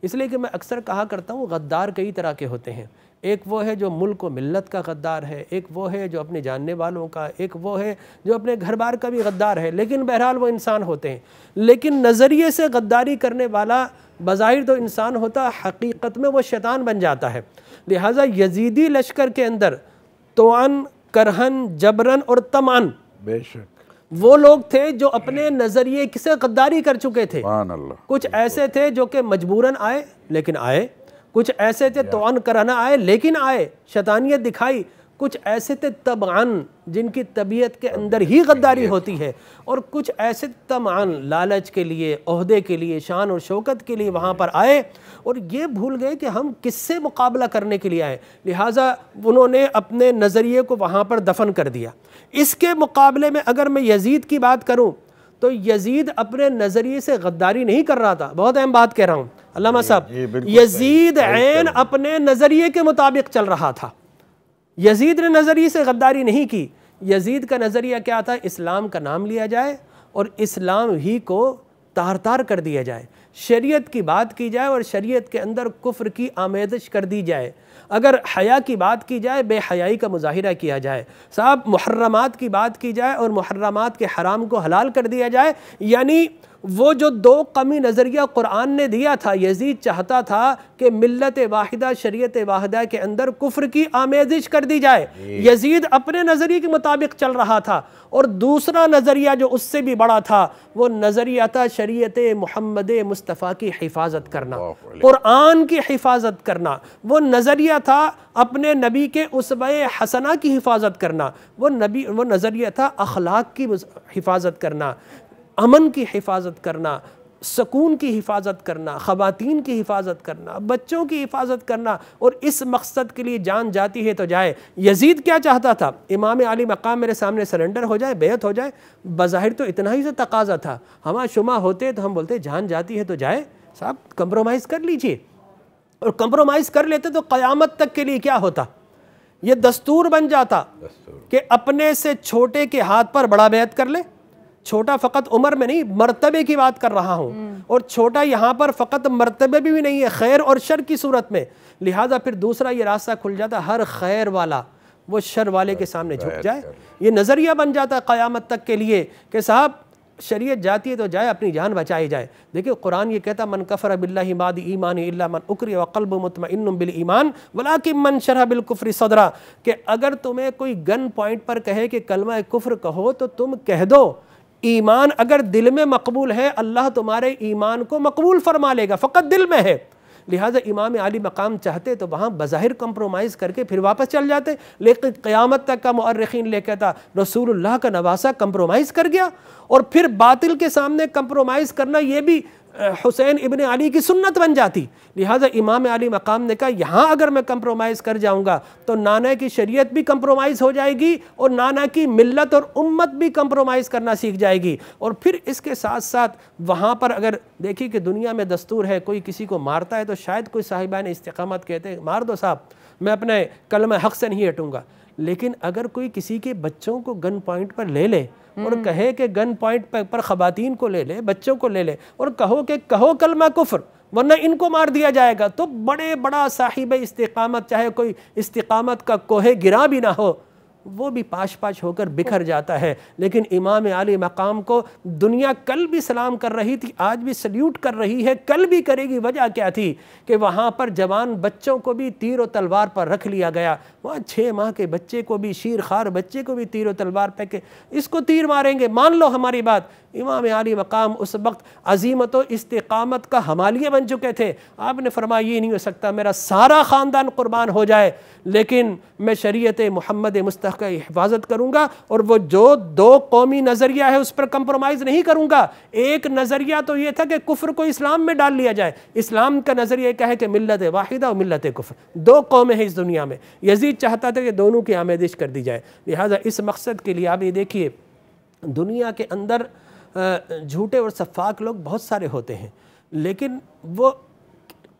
इसलिए कि मैं अक्सर कहा करता हूँ, गद्दार कई तरह के होते हैं। एक वो है जो मुल्क व मिल्लत का गद्दार है, एक वो है जो अपने जानने वालों का, एक वो है जो अपने घर बार का भी गद्दार है, लेकिन बहरहाल वो इंसान होते हैं। लेकिन नज़रिए से गद्दारी करने वाला बज़ाहिर तो इंसान होता, हकीकत में वो शैतान बन जाता है। लिहाजा यजीदी लश्कर के अंदर तोअन, करहन, जबरन और तमान, बेशक वो लोग थे जो अपने नज़रिए से गद्दारी कर चुके थे। कुछ ऐसे थे जो कि मजबूरन आए लेकिन आए, कुछ ऐसे थे तोअन कराना आए लेकिन आए, शैतानियत दिखाई। कुछ ऐसे थे तबान, जिनकी तबीयत के अंदर ही गद्दारी होती है, और कुछ ऐसे तमान, लालच के लिए, ओहदे के लिए, शान और शौकत के लिए वहाँ पर आए, और ये भूल गए कि हम किससे मुकाबला करने के लिए आए। लिहाजा उन्होंने अपने नज़रिए को वहाँ पर दफन कर दिया। इसके मुकाबले में अगर मैं यजीद की बात करूँ तो यजीद अपने नज़रिए से गद्दारी नहीं कर रहा था। बहुत अहम बात कह रहा हूँ अल्लामा साहब, यजीद ऐन अपने नज़रिए के मुताबिक चल रहा था। यजीद ने नज़रिए से गद्दारी नहीं की। यजीद का नज़रिया क्या था? इस्लाम का नाम लिया जाए और इस्लाम ही को तार तार कर दिया जाए, शरीयत की बात की जाए और शरीयत के अंदर कुफ्र की आमेदश कर दी जाए, अगर हया की बात की जाए बेहयाई का मुजाहिरा किया जाए, साहब मुहर्रमात की बात की जाए और मुहर्रमात के हराम को हलाल कर दिया जाए, यानी वो जो दो कमी नज़रिया कुरान ने दिया था, यजीद चाहता था कि मिल्लत वाहिदा शरीयत वाहिदा के अंदर कुफ्र की आमेजिश कर दी जाए। यजीद अपने नज़रिए के मुताबिक चल रहा था और दूसरा नज़रिया जो उससे भी बड़ा था वो नज़रिया था शरीयत मुहम्मद मुस्तफ़ा की हिफाजत करना, कुरान की हिफाजत करना। वो नज़रिया था अपने नबी के उसवे हसना की हिफाजत करना, वो नज़रिया था अखलाक की हिफाजत करना, अमन की हिफाजत करना, सुकून की हिफाजत करना, ख़वातीन की हिफाजत करना, बच्चों की हिफाजत करना। और इस मकसद के लिए जान जाती है तो जाए। यजीद क्या चाहता था? इमाम अली मकाम मेरे सामने सरेंडर हो जाए, बेअत हो जाए। बज़ाहिर तो इतना ही से तकाजा था, हमा शुमा होते तो हम बोलते जान जाती है तो जाए, साहब कंप्रोमाइज़ कर लीजिए। और कंप्रोमाइज़ कर लेते तो क़यामत तक के लिए क्या होता? ये दस्तूर बन जाता कि अपने से छोटे के हाथ पर बड़ा बेअत कर ले। छोटा फ़कत उम्र में नहीं, मर्तबे की बात कर रहा हूँ, और छोटा यहाँ पर फ़कत मर्तबे भी नहीं है, खैर और शर की सूरत में। लिहाजा फिर दूसरा ये रास्ता खुल जाता, हर खैर वाला वो शर वाले के सामने झुक जाए। ये नज़रिया बन जाता क़यामत तक के लिए कि साहब शरीयत जाती है तो जाए, अपनी जान बचाई जाए। देखिए कुरान ये कहता, मन कफ़र बिल्लाहि बाद ईमान इल्ला मन उक्रिह व क़ल्बुहु मुत्मइन्नुन बिल ईमान वलाकिन मन शरह बिल कुफ्रि सदरा। कि अगर तुम्हें कोई गन पॉइंट पर कहे कि कलमा कुफ्र कहो तो तुम कह दो, ईमान अगर दिल में मकबूल है अल्लाह तुम्हारे ईमान को मकबूल फरमा लेगा, फ़कत दिल में है। लिहाजा इमाम अली मकाम चाहते तो वहाँ बज़ाहिर कंप्रोमाइज़ करके फिर वापस चल जाते, लेकिन क़यामत तक का मुअर्रिख़ीन लेके था रसूलुल्लाह का नवासा कंप्रोमाइज़ कर गया। और फिर बातिल के सामने कंप्रोमाइज़ करना ये भी हुसैन इब्न अली की सुन्नत बन जाती। लिहाजा इमाम अली मकाम ने कहा यहाँ अगर मैं कंप्रोमाइज़ कर जाऊँगा तो नाना की शरीयत भी कंप्रोमाइज़ हो जाएगी और नाना की मिल्लत और उम्मत भी कंप्रोमाइज़ करना सीख जाएगी। और फिर इसके साथ साथ वहाँ पर अगर देखिए कि दुनिया में दस्तूर है, कोई किसी को मारता है तो शायद कोई साहिबान इस्तिक़ामत कहते हैं मार दो साहब, मैं अपने कलमा हक़ से नहीं हटूँगा। लेकिन अगर कोई किसी के बच्चों को गन पॉइंट पर ले ले और कहे कि गन पॉइंट पर ख़वातीन को ले ले, बच्चों को ले ले और कहो कलमा कुफ्र वरना इनको मार दिया जाएगा, तो बड़ा साहिब इस्तिक़ामत, चाहे कोई इस्तिक़ामत का कोहे गिरा भी ना हो, वो भी पाश पाश होकर बिखर जाता है। लेकिन इमाम अली मकाम को दुनिया कल भी सलाम कर रही थी, आज भी सल्यूट कर रही है, कल भी करेगी। वजह क्या थी कि वहाँ पर जवान बच्चों को भी तीर और तलवार पर रख लिया गया। वहाँ 6 माह के बच्चे को भी, शीर खार बच्चे को भी तीर और तलवार पे के इसको तीर मारेंगे। मान लो हमारी बात, इमाम अली मकाम उस वक्त अजीमत व इस्तिक़ामत का हमालिया बन चुके थे। आपने फरमाया ये नहीं हो सकता मेरा सारा ख़ानदान कुर्बान हो जाए, लेकिन मैं शरीयत मुहम्मद मुस्तफ़ा की हिफाजत करूँगा और वो जो 2 कौमी नज़रिया है उस पर कंप्रोमाइज़ नहीं करूँगा। एक नज़रिया तो ये था कि कुफ्र को इस्लाम में डाल लिया जाए, इस्लाम का नज़रिया क्या है कि मिल्लत वाहिदा और मिल्लत कुफ्र, 2 कौमें हैं इस दुनिया में। यजीद चाहता था कि दोनों की आमेदिश कर दी जाए। लिहाजा इस मकसद के लिए आप ये देखिए दुनिया के अंदर झूठे और सफ़ाक लोग बहुत सारे होते हैं, लेकिन वो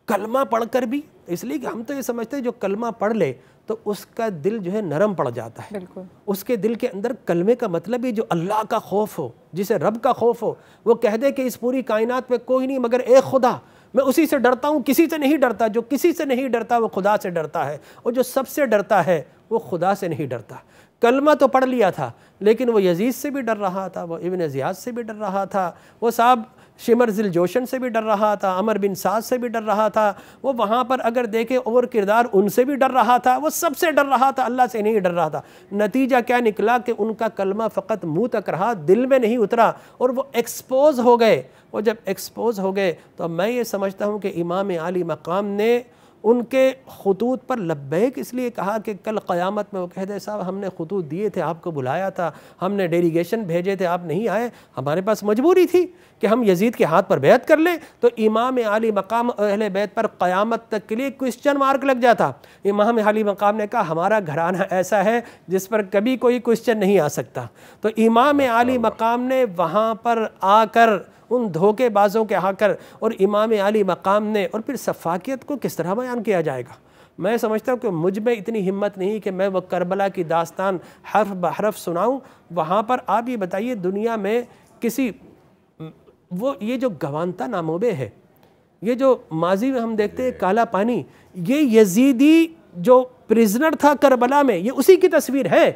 कलमा पढ़कर भी, इसलिए कि हम तो ये समझते हैं जो कलमा पढ़ ले तो उसका दिल जो है नरम पड़ जाता है। बिल्कुल। उसके दिल के अंदर कलमे का मतलब ही जो अल्लाह का खौफ हो, जिसे रब का खौफ हो, वो कह दे कि इस पूरी कायनात में कोई नहीं मगर एक खुदा, मैं उसी से डरता हूँ, किसी से नहीं डरता। जो किसी से नहीं डरता वो खुदा से डरता है, और जो सबसे डरता है वो खुदा से नहीं डरता। कलमा तो पढ़ लिया था, लेकिन वो यजीद से भी डर रहा था, वो इब्न ज़ियाद से भी डर रहा था, वो साहब शिमर ज़िल जोशन से भी डर रहा था, अमर बिन साद से भी डर रहा था, वो वहाँ पर अगर देखे और किरदार उनसे भी डर रहा था, वो सबसे डर रहा था, अल्लाह से नहीं डर रहा था। नतीजा क्या निकला कि उनका कलमा फ़कत मुँह तक रहा, दिल में नहीं उतरा, और वो एक्सपोज हो गए। वो जब एक्सपोज हो गए तो मैं ये समझता हूँ कि इमाम अली मकाम ने उनके खतूत पर लब्बैक इसलिए कहा कि कल क़यामत में वो कह दे साहब हमने खतूत दिए थे, आपको बुलाया था, हमने डेलीगेशन भेजे थे, आप नहीं आए, हमारे पास मजबूरी थी कि हम यजीद के हाथ पर बैत कर लें। तो इमाम अली मकाम अहले बैत पर क़यामत तक के लिए क्वेश्चन मार्क लग जाता। इमाम अली मकाम ने कहा हमारा घराना ऐसा है जिस पर कभी कोई क्वेश्चन नहीं आ सकता। तो इमाम अली मकाम ने वहाँ पर आकर उन धोखेबाजों के आकर और इमाम अली मकाम ने, और फिर सफ़ाकियत को किस तरह बयान किया जाएगा। मैं समझता हूँ कि मुझ में इतनी हिम्मत नहीं कि मैं वह करबला की दास्तान हर्फ बहरफ सुनाऊँ। वहाँ पर आप ये बताइए दुनिया में किसी वो ये जो गवानता नामोबे है, ये जो माजी में हम देखते हैं काला पानी, ये यजीदी जो प्रिजनर था करबला में, ये उसी की तस्वीर है।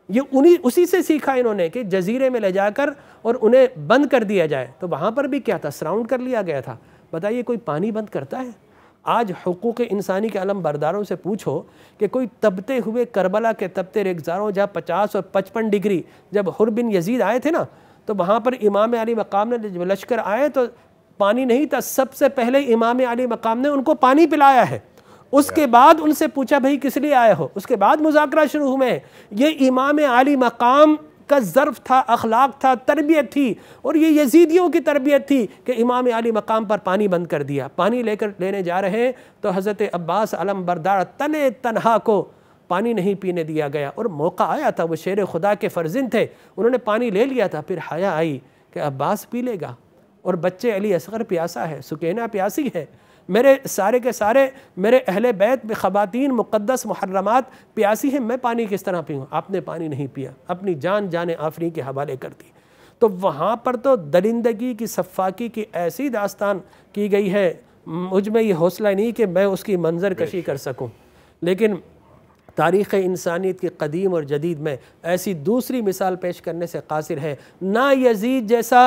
ये उसी से सीखा इन्होंने कि जजीरे में ले जाकर और उन्हें बंद कर दिया जाए। तो वहाँ पर भी क्या था, सराउंड कर लिया गया था। बताइए कोई पानी बंद करता है? आज हुकूक इंसानी के अलम बरदारों से पूछो कि कोई तपते हुए करबला के तपते रेगजारों, जहाँ 50 और 55 डिग्री, जब हुर बिन यजीद आए थे ना, तो वहाँ पर इमाम अली मकाम ने जब लश्कर आए तो पानी नहीं था, सबसे पहले इमाम अली मकाम ने उनको पानी पिलाया है। उसके बाद उनसे पूछा भाई किस लिए आए हो, उसके बाद मुज़ाकरा शुरू हुए। ये इमाम अली मकाम का ज़र्फ़ था, अखलाक था, तरबियत थी, और ये यजीदियों की तरबियत थी कि इमाम अली मकाम पर पानी बंद कर दिया। पानी लेने जा रहे हैं तो हज़रत अब्बास अलम बरदार तने तनहा को पानी नहीं पीने दिया गया, और मौका आया था, वो शेर खुदा के फ़र्जिंद थे, उन्होंने पानी ले लिया था। फिर हया आई कि अब्बास पी लेगा, और बच्चे अली असगर प्यासा है, सुकैना प्यासी है, मेरे सारे के सारे मेरे अहले बैत में ख़वातीन मुक़द्दस मुहर्रमात प्यासी हैं, मैं पानी किस तरह पीऊँ? आपने पानी नहीं पिया, अपनी जान जाने आफरी के हवाले कर दी। तो वहाँ पर तो दरिंदगी की, सफ़ाकी की ऐसी दास्तान की गई है, मुझ में ये हौसला नहीं कि मैं उसकी मंजर कशी कर सकूँ। लेकिन तारीख़ इंसानियत की कदीम और जदीद में ऐसी दूसरी मिसाल पेश करने से कासिर है। ना यजीद जैसा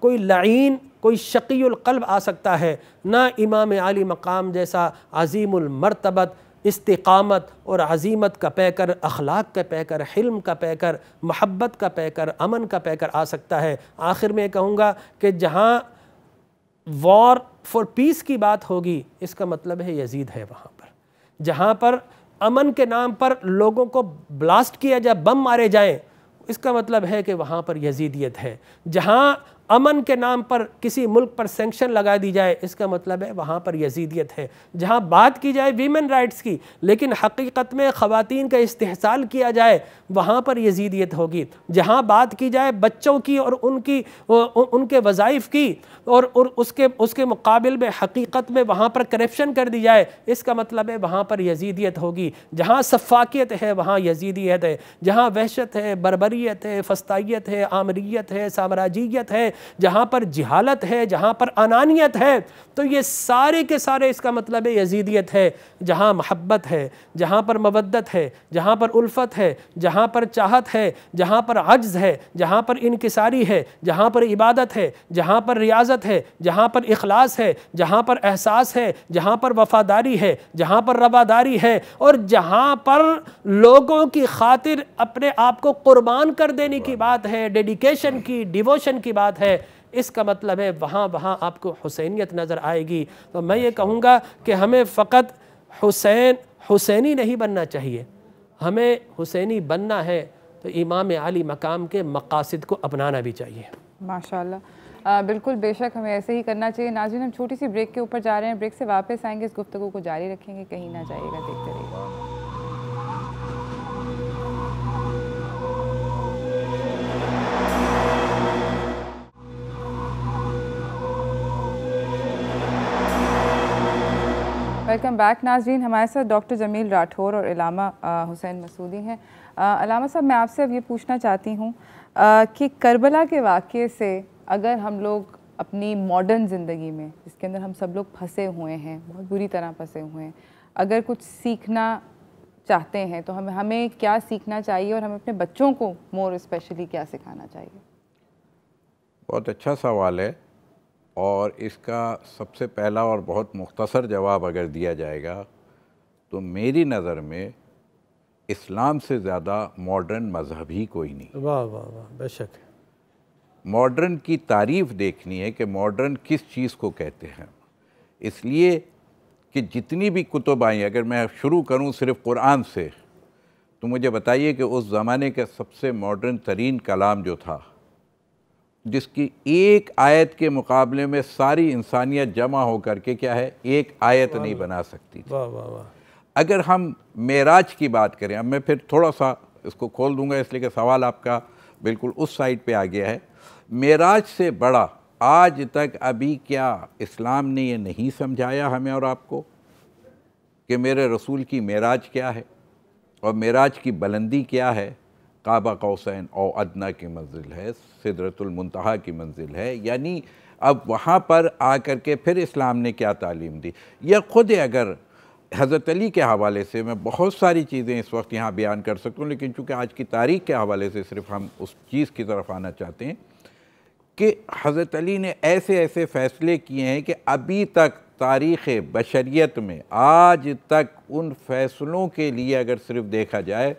कोई लईन, कोई शकीउल क़ल्ब आ सकता है, ना इमाम आली मकाम जैसा अज़ीमुल मर्तबत, इस्तिक़ामत और अज़ीमत का पैकर, अखलाक का पैकर, हिल्म का पैकर, महब्बत का पैकर, अमन का पैकर आ सकता है। आखिर में कहूँगा कि जहाँ वॉर फॉर पीस की बात होगी, इसका मतलब है यजीद है वहाँ पर। जहाँ पर अमन के नाम पर लोगों को ब्लास्ट किया जाए, बम मारे जाएं, इसका मतलब है कि वहाँ पर यजीदियत है। जहाँ अमन के नाम पर किसी मुल्क पर सेंक्शन लगा दी जाए, इसका मतलब है वहाँ पर यजीदियत है। जहाँ बात की जाए वीमेन राइट्स की, लेकिन हकीकत में ख़वातीन का इस्तेहसाल किया जाए, वहाँ पर यजीदियत होगी। जहाँ बात की जाए बच्चों की और उनके वज़ाइफ की, और उसके मुकाबिल में हकीकत में वहाँ पर करप्शन कर दी जाए, इसका मतलब है वहाँ पर यजीदियत होगी। जहाँ सफ़ाकियत है वहाँ यजीदियत है। जहाँ वहशत है, बर्बरियत है, फस्तायत है, आमरियत है, साम्राज्यत है, जहाँ पर जिहालत है, जहाँ पर अनानियत है, तो ये सारे के सारे इसका मतलब है यजीदियत है। जहाँ महब्बत है, जहाँ पर मवद्दत है, जहाँ पर उल्फत है, जहाँ पर चाहत है, जहाँ पर अज्ज़ है, जहाँ पर इनकिसारी है, जहाँ पर इबादत है, जहाँ पर रियाजत है, जहाँ पर इखलास है, जहाँ पर एहसास है, जहाँ पर वफ़ादारी है, जहाँ पर रवादारी है, और जहाँ पर लोगों की खातिर अपने आप को कुर्बान कर देने की बात है, डेडिकेशन की, डिवोशन की बात है, इसका मतलब है वहाँ आपको हुसैनियत नज़र आएगी। तो मैं ये कहूँगा कि हमें फ़कत हुसैनी नहीं बनना चाहिए, हमें हुसैनी बनना है तो इमाम आली मकाम के मकासिद को अपनाना भी चाहिए। माशाअल्लाह, बिल्कुल, बेशक हमें ऐसे ही करना चाहिए। नाज़रीन, हम छोटी सी ब्रेक के ऊपर जा रहे हैं, ब्रेक से वापस आएंगे, इस गुफ्तगू को जारी रखेंगे, कहीं ना जाइएगा, देखते रहिएगा। वेलकम बैक नाज़रीन। हमारे साथ डॉक्टर जमील राठौर और इलामा हुसैन मसूदी हैं। इलामा साहब, मैं आपसे अब ये पूछना चाहती हूँ कि करबला के वाक़े से अगर हम लोग अपनी मॉडर्न ज़िंदगी में, जिसके अंदर हम सब लोग फंसे हुए हैं, बहुत बुरी तरह फंसे हुए हैं, अगर कुछ सीखना चाहते हैं तो हमें क्या सीखना चाहिए, और हमें अपने बच्चों को मोर स्पेशली क्या सिखाना चाहिए? बहुत अच्छा सवाल है, और इसका सबसे पहला और बहुत मुख्तसर जवाब अगर दिया जाएगा तो मेरी नज़र में इस्लाम से ज़्यादा मॉडर्न मज़हब ही कोई नहीं। वाह वाह वाह, बेशक। मॉडर्न की तारीफ़ देखनी है कि मॉडर्न किस चीज़ को कहते हैं। इसलिए कि जितनी भी कुतुब आई, अगर मैं शुरू करूं सिर्फ कुरान से, तो मुझे बताइए कि उस ज़माने का सबसे मॉडर्न तरीन कलाम जो था, जिसकी एक आयत के मुकाबले में सारी इंसानियत जमा होकर के क्या है, एक आयत नहीं बना सकती थी। वाह वाह वाह। अगर हम मेराज की बात करें, अब मैं फिर थोड़ा सा इसको खोल दूंगा इसलिए कि सवाल आपका बिल्कुल उस साइड पे आ गया है। मेराज से बड़ा आज तक अभी क्या इस्लाम ने ये नहीं समझाया हमें और आपको कि मेरे रसूल की मेराज क्या है और मेराज की बुलंदी क्या है काबा कौसैन और अदना की मंजिल है, सिदरतुल मुंतहा की मंजिल है। यानी अब वहाँ पर आकर के फिर इस्लाम ने क्या तालीम दी, या ख़ुद अगर हज़रत अली के हवाले से मैं बहुत सारी चीज़ें इस वक्त यहाँ बयान कर सकता हूँ, लेकिन चूँकि आज की तारीख़ के हवाले से सिर्फ हम उस चीज़ की तरफ आना चाहते हैं कि हज़रत अली ने ऐसे ऐसे फ़ैसले किए हैं कि अभी तक तारीख़ बशरियत में आज तक उन फ़ैसलों के लिए अगर सिर्फ देखा जाए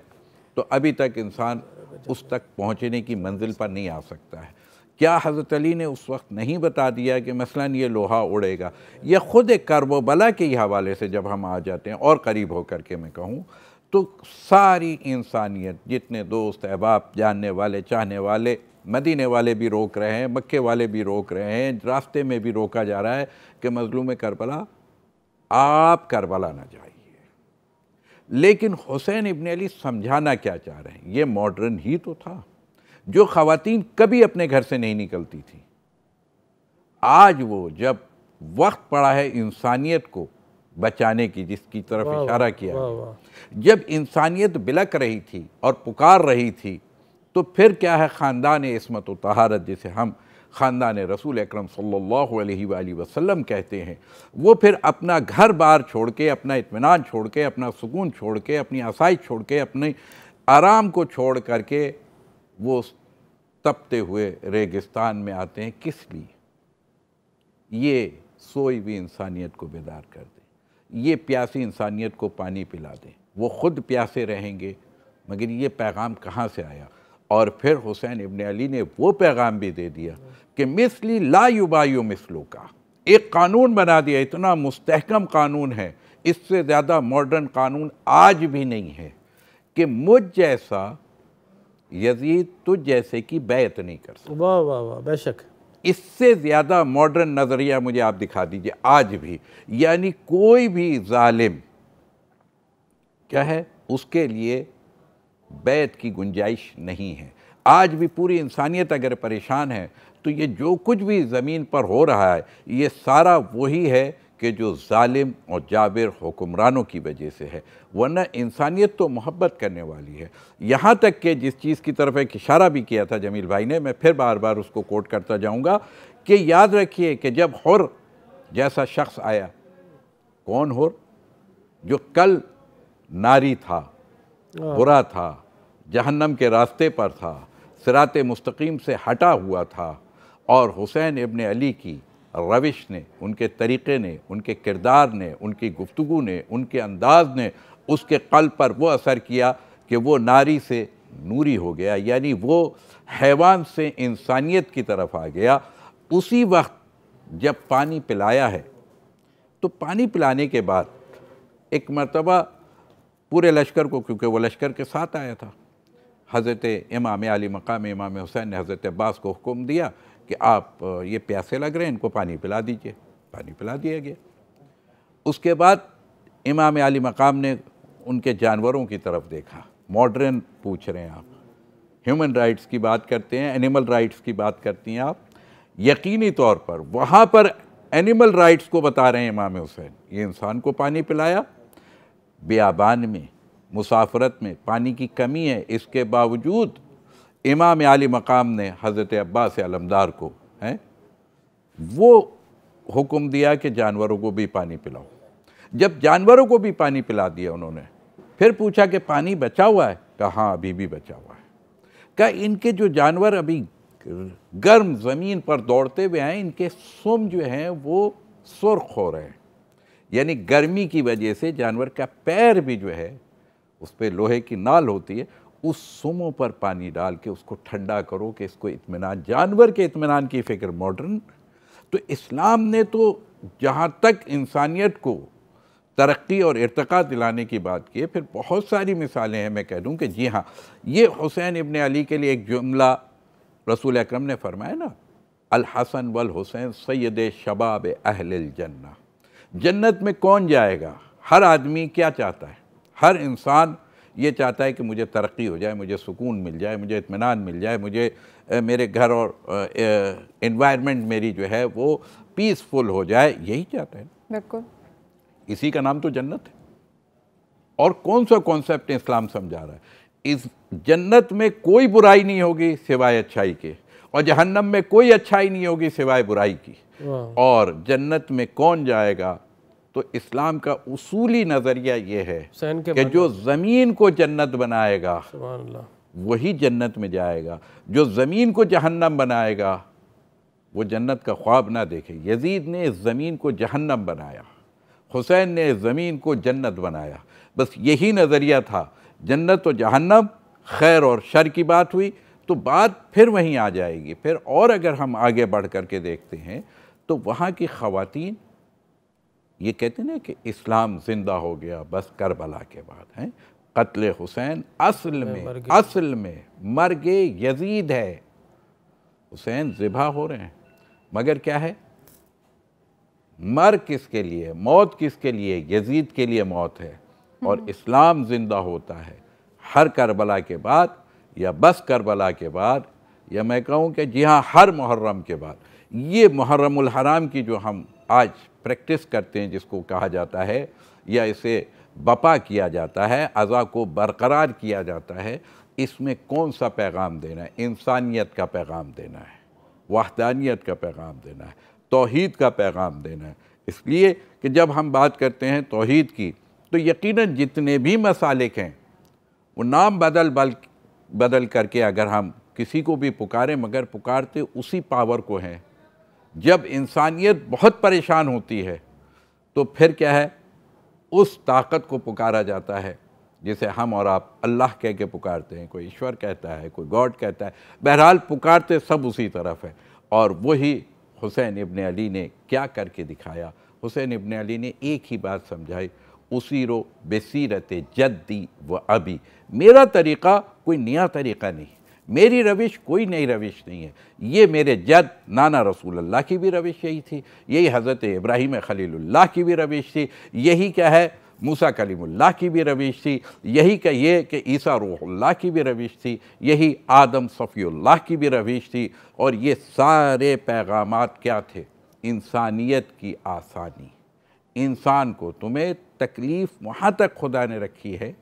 तो अभी तक इंसान उस तक पहुँचने की मंजिल पर नहीं आ सकता है। क्या हज़रत अली ने उस वक्त नहीं बता दिया कि मसलन ये लोहा उड़ेगा, या ख़ुद एक करबला के ही हवाले से जब हम आ जाते हैं और करीब होकर के मैं कहूँ तो सारी इंसानियत, जितने दोस्त अहबाब, जानने वाले, चाहने वाले, मदीने वाले भी रोक रहे हैं, मक्के वाले भी रोक रहे हैं, रास्ते में भी रोका जा रहा है कि मज़लूम करबला आप करबला ना जाइए। लेकिन हुसैन इब्न अली समझाना क्या चाह रहे हैं, ये मॉडर्न ही तो था। जो ख़वातीन कभी अपने घर से नहीं निकलती थी, आज वो जब वक्त पड़ा है इंसानियत को बचाने की, जिसकी तरफ इशारा किया, जब इंसानियत बिलक रही थी और पुकार रही थी, तो फिर क्या है, ख़ानदान इस्मत व तहारत जिसे हम ख़ानदान रसूल अकरम सल्लल्लाहु अलैहि वसल्लम कहते हैं, वो फिर अपना घर बार छोड़ के, अपना इत्मीनान छोड़ के, अपना सुकून छोड़ के, अपनी आसाइश छोड़ के, अपने आराम को छोड़ करके वो तपते हुए रेगिस्तान में आते हैं। किस लिए? ये सोई हुई इंसानियत को बेदार कर दे, ये प्यासी इंसानियत को पानी पिला दे। वो ख़ुद प्यासे रहेंगे, मगर ये पैगाम कहाँ से आया? और फिर हुसैन इब्न अली ने वो पैगाम भी दे दिया कि मिसली ला युबायु मिसलू का एक कानून बना दिया, इतना मुस्तहकम कानून है, इससे ज़्यादा मॉडर्न कानून आज भी नहीं है कि मुझ जैसा यजीद तुझ जैसे की बैत नहीं कर सकता। वाह वाह वाह, बेशक। इससे ज़्यादा मॉडर्न नज़रिया मुझे आप दिखा दीजिए आज भी। यानी कोई भी जालिम क्या है, उसके लिए बैत की गुंजाइश नहीं है। आज भी पूरी इंसानियत अगर परेशान है तो ये जो कुछ भी ज़मीन पर हो रहा है, ये सारा वही है कि जो जालिम और जाबिर हुक्मरानों की वजह से है, वरना इंसानियत तो मोहब्बत करने वाली है। यहाँ तक कि जिस चीज़ की तरफ एक इशारा भी किया था जमील भाई ने, मैं फिर बार बार उसको कोट करता जाऊँगा कि याद रखिए कि जब हुर जैसा शख्स आया, कौन हुर? जो कल नारी था, बुरा था, जहन्नम के रास्ते पर था, सिराते मुस्तकीम से हटा हुआ था, और हुसैन इब्न अली की रविश ने, उनके तरीक़े ने, उनके किरदार ने, उनकी गुफ्तगू ने, उनके अंदाज ने उसके क़ल्ब पर वो असर किया कि वो नारी से नूरी हो गया, यानी वो हैवान से इंसानियत की तरफ आ गया। उसी वक्त जब पानी पिलाया है, तो पानी पिलाने के बाद एक मर्तबा पूरे लश्कर को, क्योंकि वो लश्कर के साथ आया था, हज़रत इमाम अली मकाम इमाम हुसैन ने हज़रत अब्बास को हुक्म दिया कि आप ये प्यासे लग रहे हैं, इनको पानी पिला दीजिए। पानी पिला दिया गया। उसके बाद इमाम अली मकाम ने उनके जानवरों की तरफ देखा। मॉडर्न पूछ रहे हैं आप, ह्यूमन राइट्स की बात करते हैं, एनिमल राइट्स की बात करती हैं आप। यकीनी तौर पर वहाँ पर एनिमल राइट्स को बता रहे हैं इमाम हुसैन। ये इंसान को पानी पिलाया, बियाबान में, मुसाफरत में पानी की कमी है, इसके बावजूद इमाम आली मकाम ने हज़रत अब्बास अलमदार को वो हुक्म दिया कि जानवरों को भी पानी पिलाओ। जब जानवरों को भी पानी पिला दिया उन्होंने, फिर पूछा कि पानी बचा हुआ है? कहा हाँ, अभी भी बचा हुआ है। कहा इनके जो जानवर अभी गर्म ज़मीन पर दौड़ते हुए हैं, इनके सुम जो हैं वो सुर्ख हो रहे हैं, यानी गर्मी की वजह से जानवर का पैर भी जो है, उस पर लोहे की नाल होती है, उस सुमों पर पानी डाल के उसको ठंडा करो कि इसको इत्मीनान, जानवर के इत्मीनान की फ़िक्र। मॉडर्न तो इस्लाम ने तो जहाँ तक इंसानियत को तरक्की और इर्तिका दिलाने की बात की है, फिर बहुत सारी मिसालें हैं। मैं कह दूँ कि जी हाँ, ये हुसैन इब्न अली के लिए एक जुमला रसूल अकरम ने फरमाया ना, अल हसन वल हुसैन सैयद शबाब अहलिल जन्ना। जन्नत में कौन जाएगा? हर आदमी क्या चाहता है? हर इंसान ये चाहता है कि मुझे तरक्की हो जाए, मुझे सुकून मिल जाए, मुझे इत्मीनान मिल जाए, मुझे मेरे घर और एनवायरनमेंट मेरी जो है वो पीसफुल हो जाए, यही चाहता है। बिल्कुल, इसी का नाम तो जन्नत है। और कौन सा कॉन्सेप्ट इस्लाम समझा रहा है? इस जन्नत में कोई बुराई नहीं होगी सिवाय अच्छाई के, और जहन्नम में कोई अच्छाई नहीं होगी सिवाय बुराई की। और जन्नत में कौन जाएगा? तो इस्लाम का उसूली नज़रिया ये है कि जो ज़मीन को जन्नत बनाएगा वही जन्नत में जाएगा, जो ज़मीन को जहन्नम बनाएगा वो जन्नत का ख्वाब ना देखे। यजीद ने इस ज़मीन को जहन्नम बनाया, हुसैन ने इस ज़मीन को जन्नत बनाया। बस यही नज़रिया था। जन्नत और जहन्नम, खैर और शर की बात हुई तो बात फिर वहीं आ जाएगी। फिर और अगर हम आगे बढ़ कर के देखते हैं तो वहाँ की ख़वातीन ये कहते हैं ना कि इस्लाम ज़िंदा हो गया बस करबला के बाद, हैं कत्ल हुसैन असल में मर्गे यजीद है। हुसैन ज़िबा हो रहे हैं मगर क्या है, मर किसके लिए, मौत किसके लिए? यजीद के लिए मौत है। और इस्लाम ज़िंदा होता है हर करबला के बाद, या बस करबला के बाद, या मैं कहूँ कि जी हाँ हर मुहर्रम के बाद। ये मुहर्रमुल हराम की जो हम आज प्रैक्टिस करते हैं, जिसको कहा जाता है या इसे बपा किया जाता है, अज़ा को बरकरार किया जाता है, इसमें कौन सा पैगाम देना है? इंसानियत का पैगाम देना है, वहदानियत का पैगाम देना है, तौहीद का पैगाम देना है। इसलिए कि जब हम बात करते हैं तौहीद की तो यकीनन जितने भी मसालिक हैं वो नाम बदल करके अगर हम किसी को भी पुकारें, मगर पुकारते उसी पावर को हैं। जब इंसानियत बहुत परेशान होती है तो फिर क्या है, उस ताकत को पुकारा जाता है जिसे हम और आप अल्लाह कह के पुकारते हैं। कोई ईश्वर कहता है, कोई गॉड कहता है, बहरहाल पुकारते सब उसी तरफ है। और वही हुसैन इब्न अली ने क्या करके दिखाया। हुसैन इब्न अली ने एक ही बात समझाई, उसीरो बेसीरत जद्दी व अबी। मेरा तरीक़ा कोई नया तरीक़ा नहीं, मेरी रविश कोई नई रविश नहीं है। ये मेरे जद नाना रसूलुल्लाह की भी रविश यही थी, यही हज़रत इब्राहीम खलीलुल्लाह की भी रविश थी, यही क्या है मूसा कलीमुल्लाह की भी रविश थी, यही क्या ये कि ईसा रूहुल्लाह की भी रविश थी, यही आदम सफ़ीउल्लाह की भी रविश थी। और ये सारे पैगामात क्या थे? इंसानियत की आसानी। इंसान को, तुम्हें तकलीफ़ वहाँ तक खुदा ने रखी है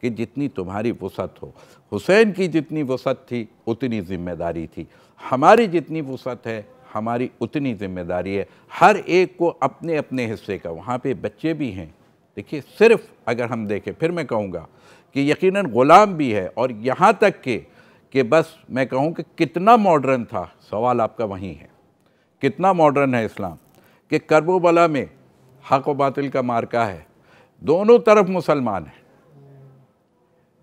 कि जितनी तुम्हारी वुसअत हो। हुसैन की जितनी वुसअत थी उतनी ज़िम्मेदारी थी, हमारी जितनी वुसअत है हमारी उतनी ज़िम्मेदारी है। हर एक को अपने अपने हिस्से का। वहाँ पे बच्चे भी हैं। देखिए, सिर्फ़ अगर हम देखें, फिर मैं कहूँगा कि यकीनन ग़ुलाम भी है। और यहाँ तक कि बस मैं कहूँ कि कितना मॉडर्न था, सवाल आपका वहीं है, कितना मॉडर्न है इस्लाम। कि करबला में हक़ व बातिल का मार्का है, दोनों तरफ मुसलमान हैं,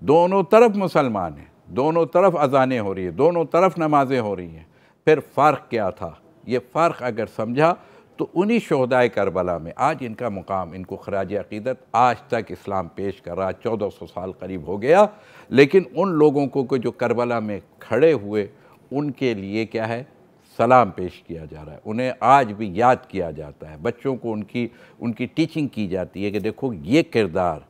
दोनों तरफ मुसलमान हैं, दोनों तरफ अज़ानें हो रही है, दोनों तरफ नमाज़ें हो रही हैं। फिर फ़र्क क्या था? ये फ़र्क अगर समझा तो उन्हीं शोहदाए करबला में आज इनका मुकाम, इनको खराज अक़ीदत आज तक इस्लाम पेश कर रहा है। 1400 साल करीब हो गया, लेकिन उन लोगों को जो करबला में खड़े हुए उनके लिए क्या है, सलाम पेश किया जा रहा है। उन्हें आज भी याद किया जाता है। बच्चों को उनकी टीचिंग की जाती है कि देखो ये किरदार,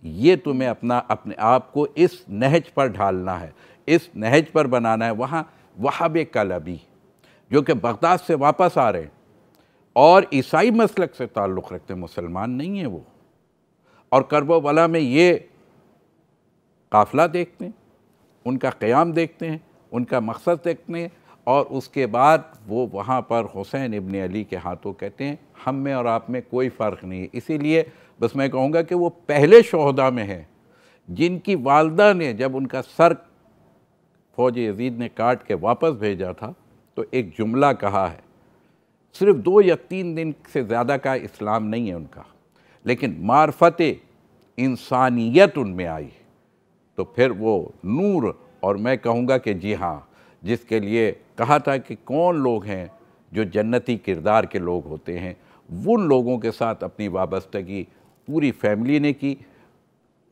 ये तुम्हें अपने आप को इस नहज पर ढालना है, इस नहज पर बनाना है। वहाँ वहाब कलबी जो कि बगदाद से वापस आ रहे हैं और ईसाई मसलक से ताल्लुक़ रखते हैं, मुसलमान नहीं है वो, और करबला में ये काफ़िला देखते हैं, उनका क़याम देखते हैं, उनका मकसद देखते हैं। और उसके बाद वो वहाँ पर हुसैन इब्न अली के हाथों कहते हैं हम में और आप में कोई फ़र्क नहीं है। इसीलिए बस मैं कहूँगा कि वो पहले शोहदा में हैं जिनकी वालदा ने जब उनका सर फ़ौज यजीद ने काट के वापस भेजा था तो एक जुमला कहा है। सिर्फ 2 या 3 दिन से ज़्यादा का इस्लाम नहीं है उनका, लेकिन मार्फत इंसानियत उनमें आई तो फिर वो नूर। और मैं कहूँगा कि जी हाँ, जिसके लिए कहा था कि कौन लोग हैं जो जन्नती किरदार के लोग होते हैं, उन लोगों के साथ अपनी वाबस्तगी पूरी फैमिली ने की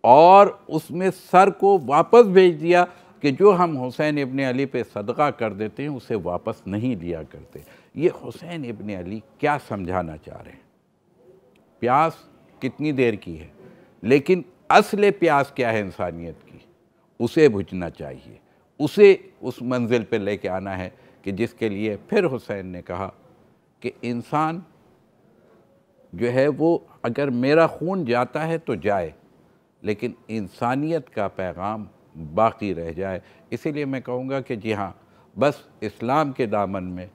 और उसमें सर को वापस भेज दिया कि जो हम हुसैन इब्न अली पे सदका कर देते हैं उसे वापस नहीं लिया करते। ये हुसैन इब्न अली क्या समझाना चाह रहे हैं? प्यास कितनी देर की है, लेकिन असले प्यास क्या है इंसानियत की, उसे बुझना चाहिए, उसे उस मंजिल पे लेके आना है कि जिसके लिए फिर हुसैन ने कहा कि इंसान जो है वो अगर मेरा खून जाता है तो जाए, लेकिन इंसानियत का पैगाम बाकी रह जाए। इसीलिए मैं कहूँगा कि जी हाँ, बस इस्लाम के दामन में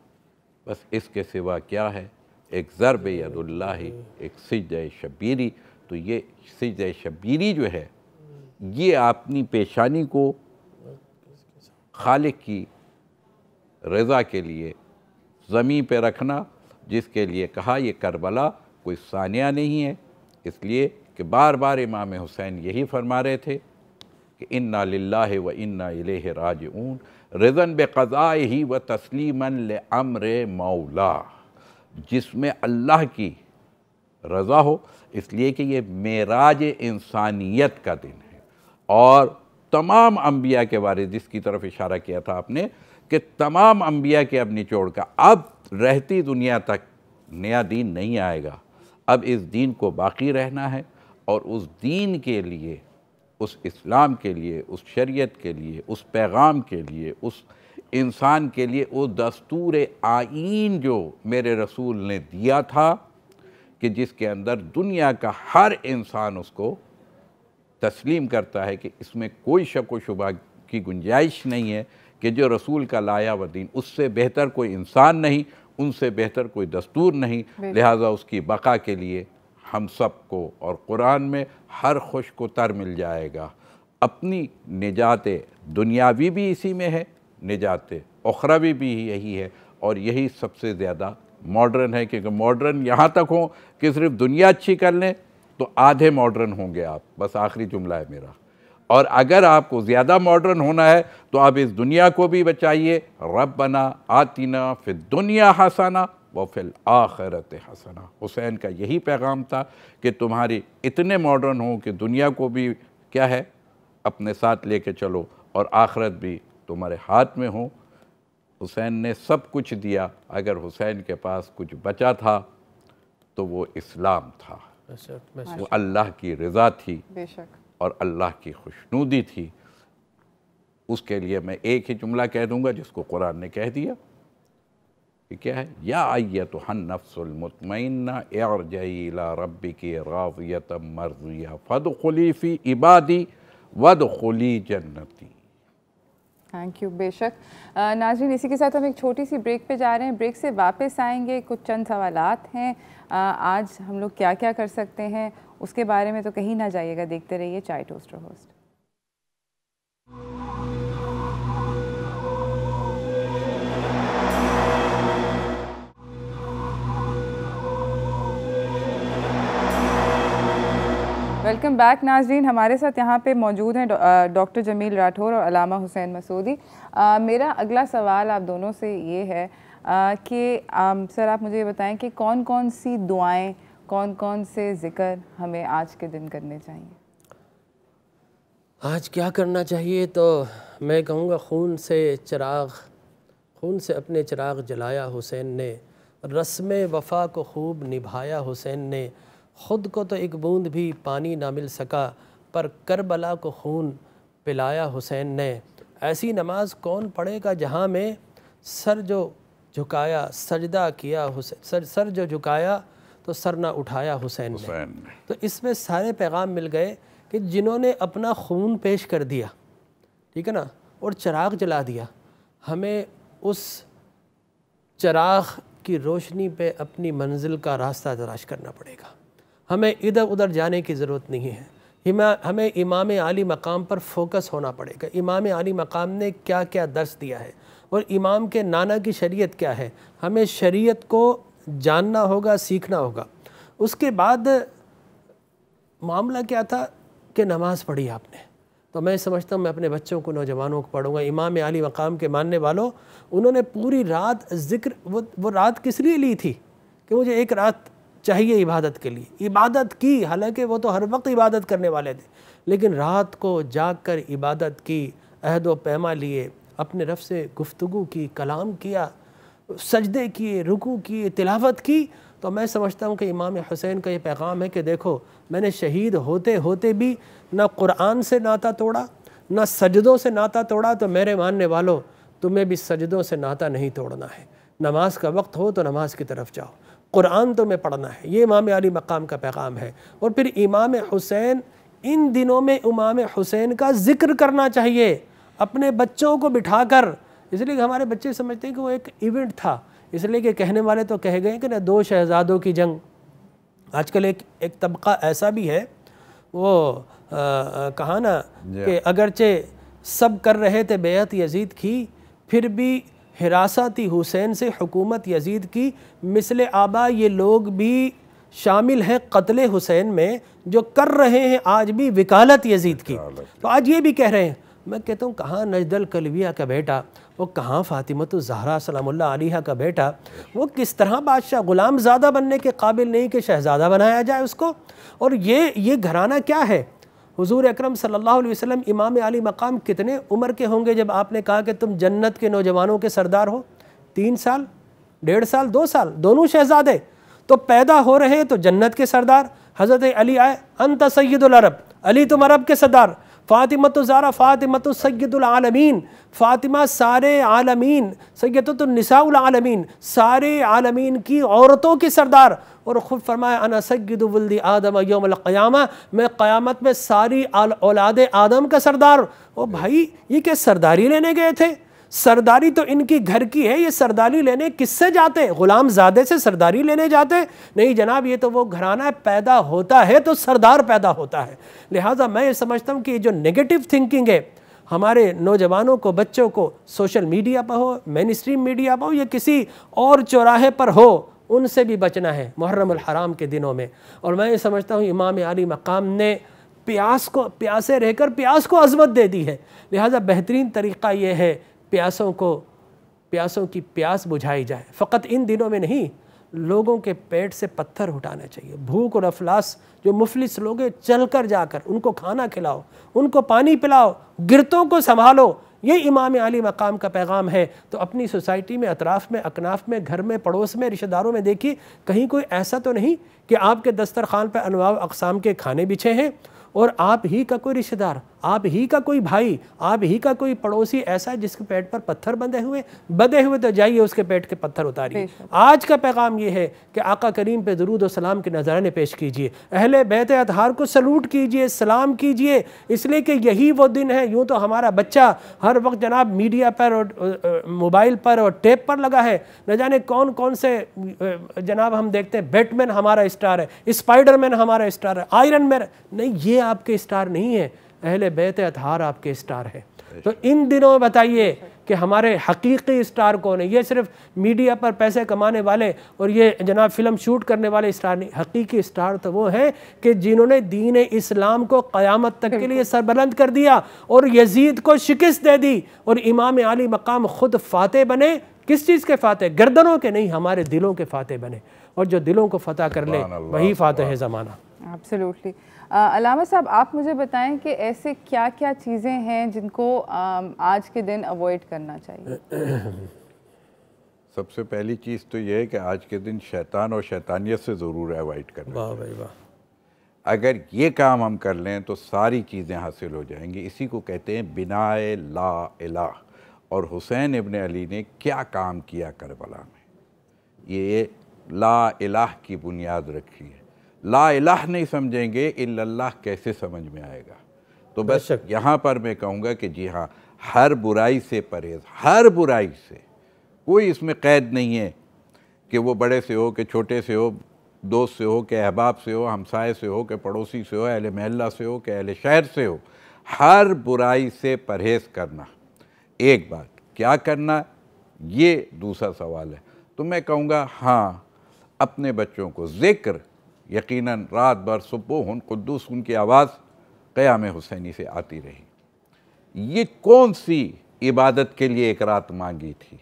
बस इसके सिवा क्या है, एक ज़रब यदुल्लाही, एक सिजदे शब्बीरी। तो ये सिजदे शब्बीरी जो है, ये अपनी पेशानी को खालिक की रज़ा के लिए ज़मीन पे रखना, जिसके लिए कहा ये करबला कोई सानिया नहीं है। इसलिए कि बार बार इमाम हुसैन यही फरमा रहे थे कि इन्ना लिल्लाहि व इन्ना इलैहि राजिऊन, रिज़न बिक़ज़ाइही व तस्लीमन लिअम्रे मौला, जिसमें अल्लाह की रज़ा हो। इसलिए कि ये मेराज इंसानियत का दिन है। और तमाम अम्बिया के बारे, जिसकी तरफ इशारा किया था आपने कि तमाम अम्बिया के अब निचोड़ का, अब रहती दुनिया तक नया दीन नहीं आएगा। अब इस दीन को बाकी रहना है और उस दीन के लिए, उस इस्लाम के लिए, उस शरीयत के लिए, उस पैगाम के लिए, उस इंसान के लिए वो दस्तूर आईन जो मेरे रसूल ने दिया था कि जिसके अंदर दुनिया का हर इंसान उसको तस्लीम करता है कि इसमें कोई शक व शुबा की गुंजाइश नहीं है कि जो रसूल का लाया व दीन, उससे बेहतर कोई इंसान नहीं, उनसे बेहतर कोई दस्तूर नहीं। लिहाजा उसकी बका के लिए हम सब को, और कुरान में हर खुश को तर मिल जाएगा। अपनी निजात दुनियावी भी इसी में है, निजात उखरवी भी यही है, और यही सबसे ज़्यादा मॉडर्न है। क्योंकि मॉडर्न यहाँ तक हो कि सिर्फ दुनिया अच्छी कर लें तो आधे मॉडर्न होंगे आप। बस आखिरी जुमला है मेरा। और अगर आपको ज़्यादा मॉडर्न होना है तो आप इस दुनिया को भी बचाइए। रब्बना आतिना फिद दुनिया हसना व फिल आखिरत हसना। हुसैन का यही पैगाम था कि तुम्हारी इतने मॉडर्न हो कि दुनिया को भी क्या है अपने साथ लेके चलो और आखिरत भी तुम्हारे हाथ में हो। हुसैन ने सब कुछ दिया। अगर हुसैन के पास कुछ बचा था तो वो इस्लाम था, वो अल्लाह की रज़ा थी और अल्लाह की खुशनूदी थी। उसके लिए मैं एक ही जुमला कह दूंगा जिसको कुरान ने कह दिया कि क्या है, या अय्यतुहन नफ्सुल मुतमइन्ना इरजई इला रब्बिकी राज़ियतम मर्ज़िया फदखुली फ़ी इबादी वदखुली जन्नती। Thank you. बेशक नाज़रीन, इसी के साथ हम एक छोटी सी ब्रेक पे जा रहे हैं। ब्रेक से वापस आएंगे। कुछ चंद सवालात हैं, आज हम लोग क्या क्या कर सकते हैं उसके बारे में, तो कहीं ना जाइएगा, देखते रहिए चाय टोस्टर होस्ट। वेलकम बैक नाज़रीन। हमारे साथ यहाँ पे मौजूद हैं डॉक्टर जमील राठौर और अलामा हुसैन मसूदी। मेरा अगला सवाल आप दोनों से ये है कि सर आप मुझे ये बताएं कि कौन कौन सी दुआएं, कौन कौन से ज़िक्र हमें आज के दिन करने चाहिए? आज क्या करना चाहिए तो मैं कहूँगा खून से अपने चिराग जलाया हुसैन ने, रस्म वफ़ा को खूब निभाया हुसैन ने। ख़ुद को तो एक बूंद भी पानी ना मिल सका, पर करबला को खून पिलाया हुसैन ने। ऐसी नमाज कौन पढ़ेगा जहाँ में सर जो झुकाया सजदा किया हुसैन, सर जो झुकाया तो सर ना उठाया हुसैन ने। तो इसमें सारे पैगाम मिल गए कि जिन्होंने अपना खून पेश कर दिया, ठीक है ना, और चिराग जला दिया, हमें उस चिराग की रोशनी पे अपनी मंजिल का रास्ता तलाश करना पड़ेगा। हमें इधर उधर जाने की ज़रूरत नहीं है। हमें इमाम आली मकाम पर फोकस होना पड़ेगा। इमाम आली मकाम ने क्या क्या दर्स दिया है और इमाम के नाना की शरीयत क्या है, हमें शरीयत को जानना होगा, सीखना होगा। उसके बाद मामला क्या था कि नमाज़ पढ़ी आपने, तो मैं समझता हूँ मैं अपने बच्चों को, नौजवानों को पढ़ूँगा। इमाम आली मकाम के मानने वालों, उन्होंने पूरी रात ज़िक्र, वो रात किस लिए ली थी कि मुझे एक रात चाहिए इबादत के लिए। इबादत की, हालांकि वो तो हर वक्त इबादत करने वाले थे, लेकिन रात को जाग कर इबादत की, अहद व पैमा लिए, अपने रब से गुफ्तगू की, कलाम किया, सजदे किए, रुकू किए, तिलावत की। तो मैं समझता हूँ कि इमाम हुसैन का ये पैगाम है कि देखो, मैंने शहीद होते होते भी ना कुरान से नाता तोड़ा, ना सजदों से नाता तोड़ा। तो मेरे मानने वालों, तुम्हें भी सजदों से नाता नहीं तोड़ना है। नमाज का वक्त हो तो नमाज की तरफ जाओ, कुरान तुम्हें पढ़ना है। ये इमाम अली मकाम का पैगाम है। और फिर इमाम हुसैन इन दिनों में इमाम हुसैन का जिक्र करना चाहिए अपने बच्चों को बिठाकर, इसलिए हमारे बच्चे समझते हैं कि वो एक इवेंट था, इसलिए कि कहने वाले तो कह गए कि ना दो शहजादों की जंग। आजकल एक तबका ऐसा भी है, वो कहा ना कि अगरचे सब कर रहे थे बेअत यजीद की, फिर भी हिरासती हुसैन से हुकूमत यजीद की, मिसले आबा ये लोग भी शामिल हैं कत्ल हुसैन में, जो कर रहे हैं आज भी वकालत यजीद की। तो आज ये भी कह रहे हैं। मैं कहता हूँ कहाँ नजदल कलविया का बेटा, वो कहाँ फातिमतुज़ ज़हरा सलामुल्लाह अलैहा का बेटा, वो किस तरह बादशाह ग़ुलाम ज़्यादा बनने के काबिल नहीं कि शहज़ादा बनाया जाए उसको। और ये घराना क्या है? हुज़ूर अकरम सल्लल्लाहु अलैहि वसल्लम इमाम आली मकाम कितने उम्र के होंगे जब आपने कहा कि तुम जन्नत के नौजवानों के सरदार हो? 3 साल, 1.5 साल, 2 साल, दोनों शहज़ादे तो पैदा हो रहे हैं तो जन्नत के सरदार। हज़रत अली आए, अंत सय्यदुल अरब, अली तुम अरब के सरदार। फ़ातिमतु ज़हरा फ़ातिमतु सय्यदुल आलमीन, फ़ातिमा सारे आलमीन, सय्यदतुन निसाउल आलमीन, सारे आलमीन की औरतों की सरदार। और ख़ुद फरमाया अना सय्यदु वल्दी आदम यौमल क़यामा, मैं क़यामत में सारी औलाद आदम का सरदार। ओ भाई, ये क्या सरदारी लेने गए थे? सरदारी तो इनकी घर की है, ये सरदारी लेने किससे जाते? ग़ुलाम ज़ादे से सरदारी लेने जाते? नहीं जनाब, ये तो वो घराना पैदा होता है तो सरदार पैदा होता है। लिहाजा मैं ये समझता हूँ कि जो नेगेटिव थिंकिंग है हमारे नौजवानों को, बच्चों को, सोशल मीडिया पर हो, मेन स्ट्रीम मीडिया पर हो या किसी और चौराहे पर हो, उनसे भी बचना है मुहर्रमुल हराम के दिनों में। और मैं ये समझता हूँ इमाम आली मकाम ने प्यासे रहकर प्यास को अज़मत दे दी है। लिहाजा बेहतरीन तरीक़ा ये है प्यासों की प्यास बुझाई जाए। फ़कत इन दिनों में नहीं, लोगों के पेट से पत्थर उठाना चाहिए। भूख और अफलास जो मुफलिस लोग हैं, चल कर जाकर उनको खाना खिलाओ, उनको पानी पिलाओ, गिरतों को संभालो। ये इमाम आली मकाम का पैगाम है। तो अपनी सोसाइटी में, अतराफ़ में, अकनाफ़ में, घर में, पड़ोस में, रिश्तेदारों में देखिए, कहीं कोई ऐसा तो नहीं कि आपके दस्तरखान पर अनवाअ अक़साम के खाने बिछे हैं और आप ही का कोई रिश्तेदार, आप ही का कोई भाई, आप ही का कोई पड़ोसी ऐसा है जिसके पेट पर पत्थर बंधे हुए, तो जाइए उसके पेट के पत्थर उतारिए। आज का पैगाम ये है कि आका करीम पे दरूद और सलाम के नज़राने पेश कीजिए, अहले बैत अतहार को सलूट कीजिए, सलाम कीजिए, इसलिए कि यही वो दिन है। यूँ तो हमारा बच्चा हर वक्त जनाब मीडिया पर और मोबाइल पर और टेप पर लगा है, न जाने कौन कौन से जनाब हम देखते हैं, बैटमैन हमारा स्टार है, स्पाइडरमैन हमारा स्टार है, आयरन मैन। नहीं, ये आपके स्टार नहीं है, अहले बैत अतहार आपके स्टार है। तो इन दिनों बताइए कि हमारे हकीकी स्टार कौन है? ये सिर्फ मीडिया पर पैसे कमाने वाले और ये जनाब फिल्म शूट करने वाले स्टार नहीं, हकीकी स्टार तो वो हैं कि जिन्होंने दीन इस्लाम को क़यामत तक के लिए सरबलंद कर दिया और यजीद को शिकस्त दे दी। और इमाम आली मकाम खुद फातेह बने। किस चीज़ के फातेह? गर्दनों के नहीं, हमारे दिलों के फातेह बने। और जो दिलों को फतह कर ले वही फातेह है ज़माना। एब्सोल्युटली। अलामा साहब, आप मुझे बताएं कि ऐसे क्या क्या चीज़ें हैं जिनको आज के दिन अवॉइड करना चाहिए? सबसे पहली चीज़ तो ये है कि आज के दिन शैतान और शैतानियत से ज़रूर अवॉइड करना। वाह भाई वाह। अगर ये काम हम कर लें तो सारी चीज़ें हासिल हो जाएंगी। इसी को कहते हैं बिनाए ला इलाह। और हुसैन इब्न अली ने क्या काम किया करबला में, ये ला इलाह की बुनियाद रखी है। ला इलाह नहीं समझेंगे, इल्लल्लाह कैसे समझ में आएगा? तो बस यहाँ पर मैं कहूँगा कि जी हाँ, हर बुराई से परहेज़, हर बुराई से, कोई इसमें क़ैद नहीं है कि वो बड़े से हो कि छोटे से हो, दोस्त से हो कि अहबाब से हो, हमसाए से हो कि पड़ोसी से हो, अहले महल्ला से हो कि अहले शहर से हो, हर बुराई से परहेज़ करना एक बात, क्या करना ये दूसरा सवाल है। तो मैं कहूँगा हाँ, अपने बच्चों को ज़िक्र यकीनन रात भर सुब्बुहुन कुद्दूस उनकी आवाज़ क़याम हुसैनी से आती रही। ये कौन सी इबादत के लिए एक रात मांगी थी?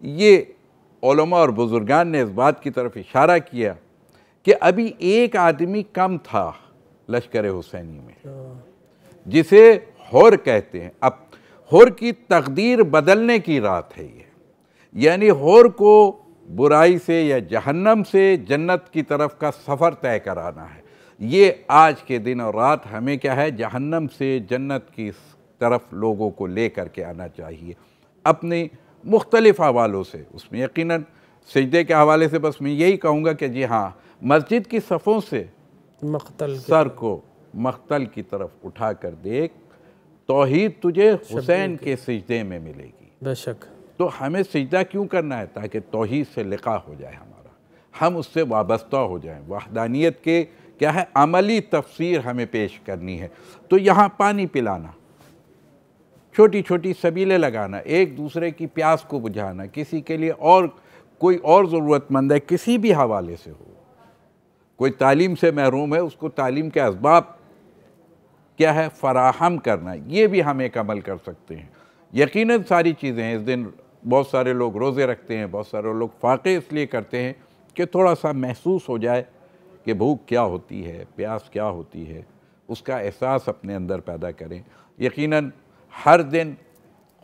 ये उलमा और बुज़ुर्गान ने इस बात की तरफ इशारा किया कि अभी एक आदमी कम था लश्कर हुसैनी में, जिसे हुर कहते हैं। अब हुर की तकदीर बदलने की रात है ये, यानी हुर को बुराई से या जहन्नम से जन्नत की तरफ का सफ़र तय कराना है। ये आज के दिन और रात हमें क्या है, जहन्नम से जन्नत की तरफ लोगों को ले कर के आना चाहिए अपने मुख्तलिफ़ हवालों से। उसमें यकीनन सजदे के हवाले से बस मैं यही कहूँगा कि जी हाँ, मस्जिद की सफ़ों से सर को मख्तल की तरफ उठा कर देख, तौहीद तुझे हुसैन के सिजदे में मिलेगी। बेशक। तो हमें सिजदा क्यों करना है? ताकि तौहीद से लिका हो जाए हमारा, हम उससे वाबस्ता हो जाएं। वहदानियत के क्या है, अमली तफसीर हमें पेश करनी है। तो यहाँ पानी पिलाना, छोटी छोटी सबीलें लगाना, एक दूसरे की प्यास को बुझाना, किसी के लिए और कोई और ज़रूरतमंद है किसी भी हवाले से हो, कोई तालीम से महरूम है, उसको तालीम के असबाब क्या है फराहम करना, ये भी हम एक अमल कर सकते हैं। यकीनन सारी चीज़ें हैं। इस दिन बहुत सारे लोग रोज़े रखते हैं, बहुत सारे लोग फ़ाक़े इसलिए करते हैं कि थोड़ा सा महसूस हो जाए कि भूख क्या होती है, प्यास क्या होती है, उसका एहसास अपने अंदर पैदा करें। यकीनन हर दिन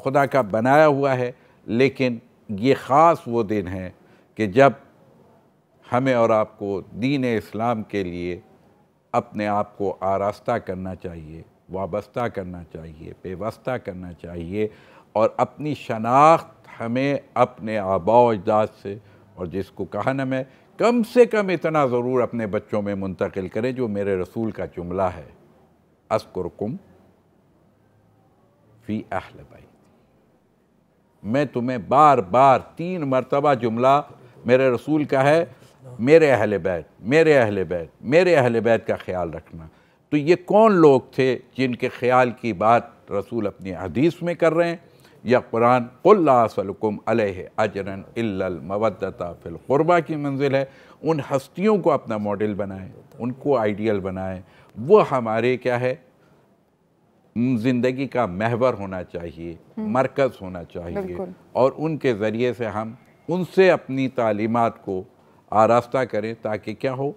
खुदा का बनाया हुआ है, लेकिन ये ख़ास वो दिन है कि जब हमें और आपको दीन इस्लाम के लिए अपने आप को आरास्ता करना चाहिए, वाबस्ता करना चाहिए, पेवस्ता करना चाहिए, और अपनी शनाख्त हमें अपने आबा अजदाद से, और जिसको कहा ना मैं, कम से कम इतना ज़रूर अपने बच्चों में मुंतकिल करें जो मेरे रसूल का जुमला है, अस्कुरकुम फ़ी अहल बैत। मैं तुम्हें बार बार 3 मरतबा जुमला मेरे रसूल का है, मेरे अहले बैत, मेरे अहले बैत, मेरे अहले बैत का ख्याल रखना। तो ये कौन लोग थे जिनके ख्याल की बात रसूल अपनी हदीस में कर रहे हैं, या कुरान कुल ला असलुकुम अलैहि अजरन इल्लल मवद्दता फिल क़ुरबा की मंजिल है। उन हस्तियों को अपना मॉडल बनाएं, उनको आइडियल बनाएं, वो हमारे क्या है ज़िंदगी का महवर होना चाहिए, मरकज़ होना चाहिए, और उनके ज़रिए से हम उनसे अपनी तालीमात को आरास्ता करें, ताकि क्या हो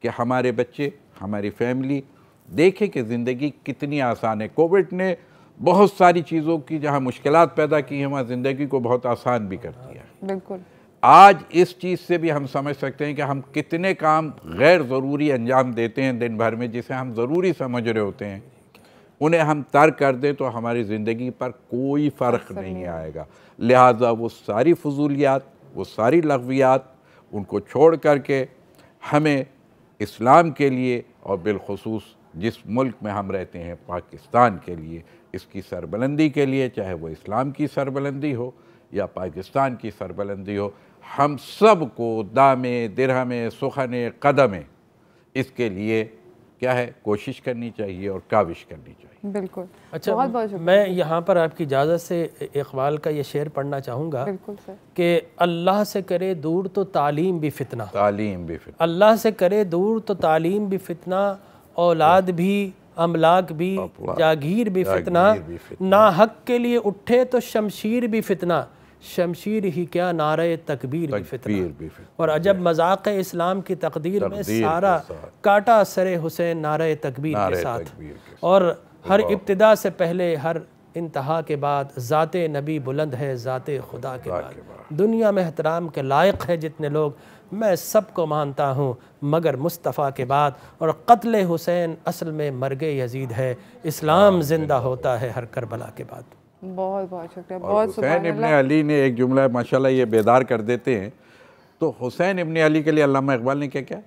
कि हमारे बच्चे, हमारी फैमिली देखें कि ज़िंदगी कितनी आसान है। कोविड ने बहुत सारी चीज़ों की जहाँ मुश्किलात पैदा की हैं, वहाँ ज़िंदगी को बहुत आसान भी कर दिया है। बिल्कुल। आज इस चीज़ से भी हम समझ सकते हैं कि हम कितने काम गैर ज़रूरी अंजाम देते हैं दिन भर में, जिसे हम ज़रूरी समझ रहे होते हैं, उन्हें हम तर्क कर दें तो हमारी ज़िंदगी पर कोई फ़र्क नहीं आएगा। लिहाजा वो सारी फजूलियात, वो सारी लग़वियात, उनको छोड़ करके हमें इस्लाम के लिए, और बिलखुसूस जिस मुल्क में हम रहते हैं पाकिस्तान के लिए, इसकी सरबलंदी के लिए, चाहे वो इस्लाम की सरबलंदी हो या पाकिस्तान की सरबलंदी हो, हम सब को दामे दिरहमे सुखने कदमे इसके लिए क्या है कोशिश करनी चाहिए और काविश करनी चाहिए। बिल्कुल। अच्छा, बहुत बहुत मैं यहाँ पर आपकी इजाज़त से इकबाल का ये शेर पढ़ना चाहूँगा। बिल्कुल सर। कि अल्लाह से करे दूर तो तालीम भी फितना, तालीम भी फितना, अल्लाह से करे दूर तो तालीम भी फितना, औलाद भी, अमलाक भी, जागीर भी फितना, ना हक के लिए उठे तो शमशीर भी फितना, शमशीर ही क्या नारे तकबीर भी फितना। और अजब मजाक इस्लाम की तकदीर में सारा काटा सरे हुसैन नारे तकबीर के साथ। और हर इब्तिदा से पहले, हर इंतहा के बाद ज़ाते नबी बुलंद है ज़ाते खुदा के बाद। दुनिया में एहतराम के लायक है जितने लोग, मैं सबको मानता हूँ मगर मुस्तफ़ा के बाद। और क़त्ल हुसैन असल में मर्गे यजीद है, इस्लाम ज़िंदा होता है हर करबला के बाद। बहुत बहुत शुक्रिया। बहुत हुसैन इब्ने अली ने एक जुमला माशाल्लाह ये बेदार कर देते हैं। तो हुसैन इब्ने अली के लिए अल्लामा इकबाल ने क्या क्या,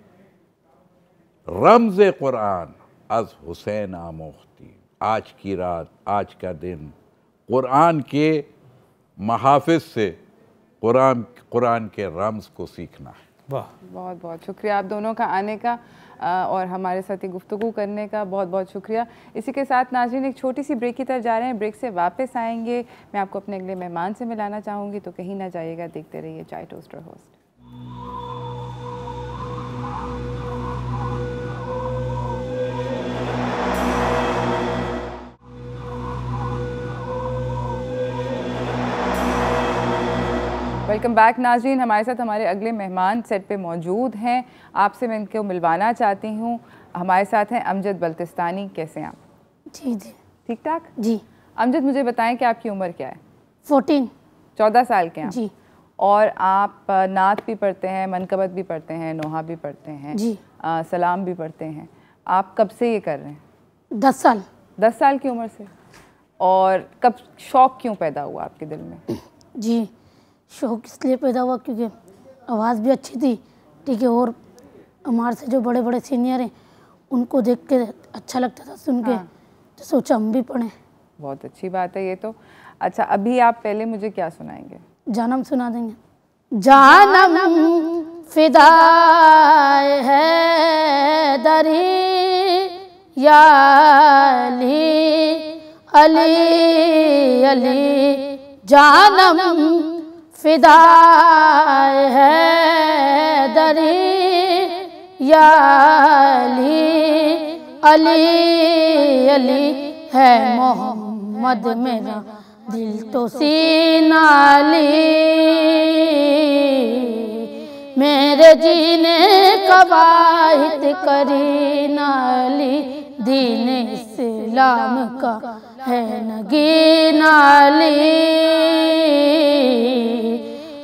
रमज़ कुरान अज़ हुसैन आमोख्ती, आज की रात, आज का दिन कुरान के महाफिज से कुरान के रम्ज़ को सीखना है। वाह, बहुत बहुत शुक्रिया आप दोनों का आने का और हमारे साथ ये गुफ्तगू करने का। बहुत बहुत शुक्रिया। इसी के साथ नाज़रीन एक छोटी सी ब्रेक की तरफ जा रहे हैं। ब्रेक से वापस आएंगे, मैं आपको अपने अगले मेहमान से मिलाना चाहूँगी, तो कहीं ना जाइएगा, देखते रहिए चाय टोस्टर होस्ट। वेलकम बैक नाज़रीन। हमारे साथ हमारे अगले मेहमान सेट पे मौजूद हैं, आपसे मैं इनको मिलवाना चाहती हूँ। हमारे साथ हैं अमजद बल्तिस्तानी। कैसे हैं आप? जी जी ठीक ठाक जी। अमजद, मुझे बताएं कि आपकी उम्र क्या है? 14 साल के हैं जी। और आप नात भी पढ़ते हैं, मनकबत भी पढ़ते हैं, नोहा भी पढ़ते हैं जी, सलाम भी पढ़ते हैं। आप कब से ये कर रहे हैं? 10 साल। 10 साल की उम्र से। और कब शौक़ क्यों पैदा हुआ आपके दिल में? जी, शौक़ इसलिए पैदा हुआ क्योंकि आवाज़ भी अच्छी थी, ठीक है, और हमारे से जो बड़े बड़े सीनियर हैं उनको देख के अच्छा लगता था सुन के, तो सोचा हम भी पढ़ें। बहुत अच्छी बात है ये तो। अच्छा, अभी आप पहले मुझे क्या सुनाएंगे? जानम सुना देंगे। जानम फिदाए है दरी या अली अली, जानम फिदाए है दरी या अली अली, है मोहम्मद मेरा दिल तो सीना अली, मेरे जीने का वाहिद करीना अली, दीन इस्लाम का है नगीना अली,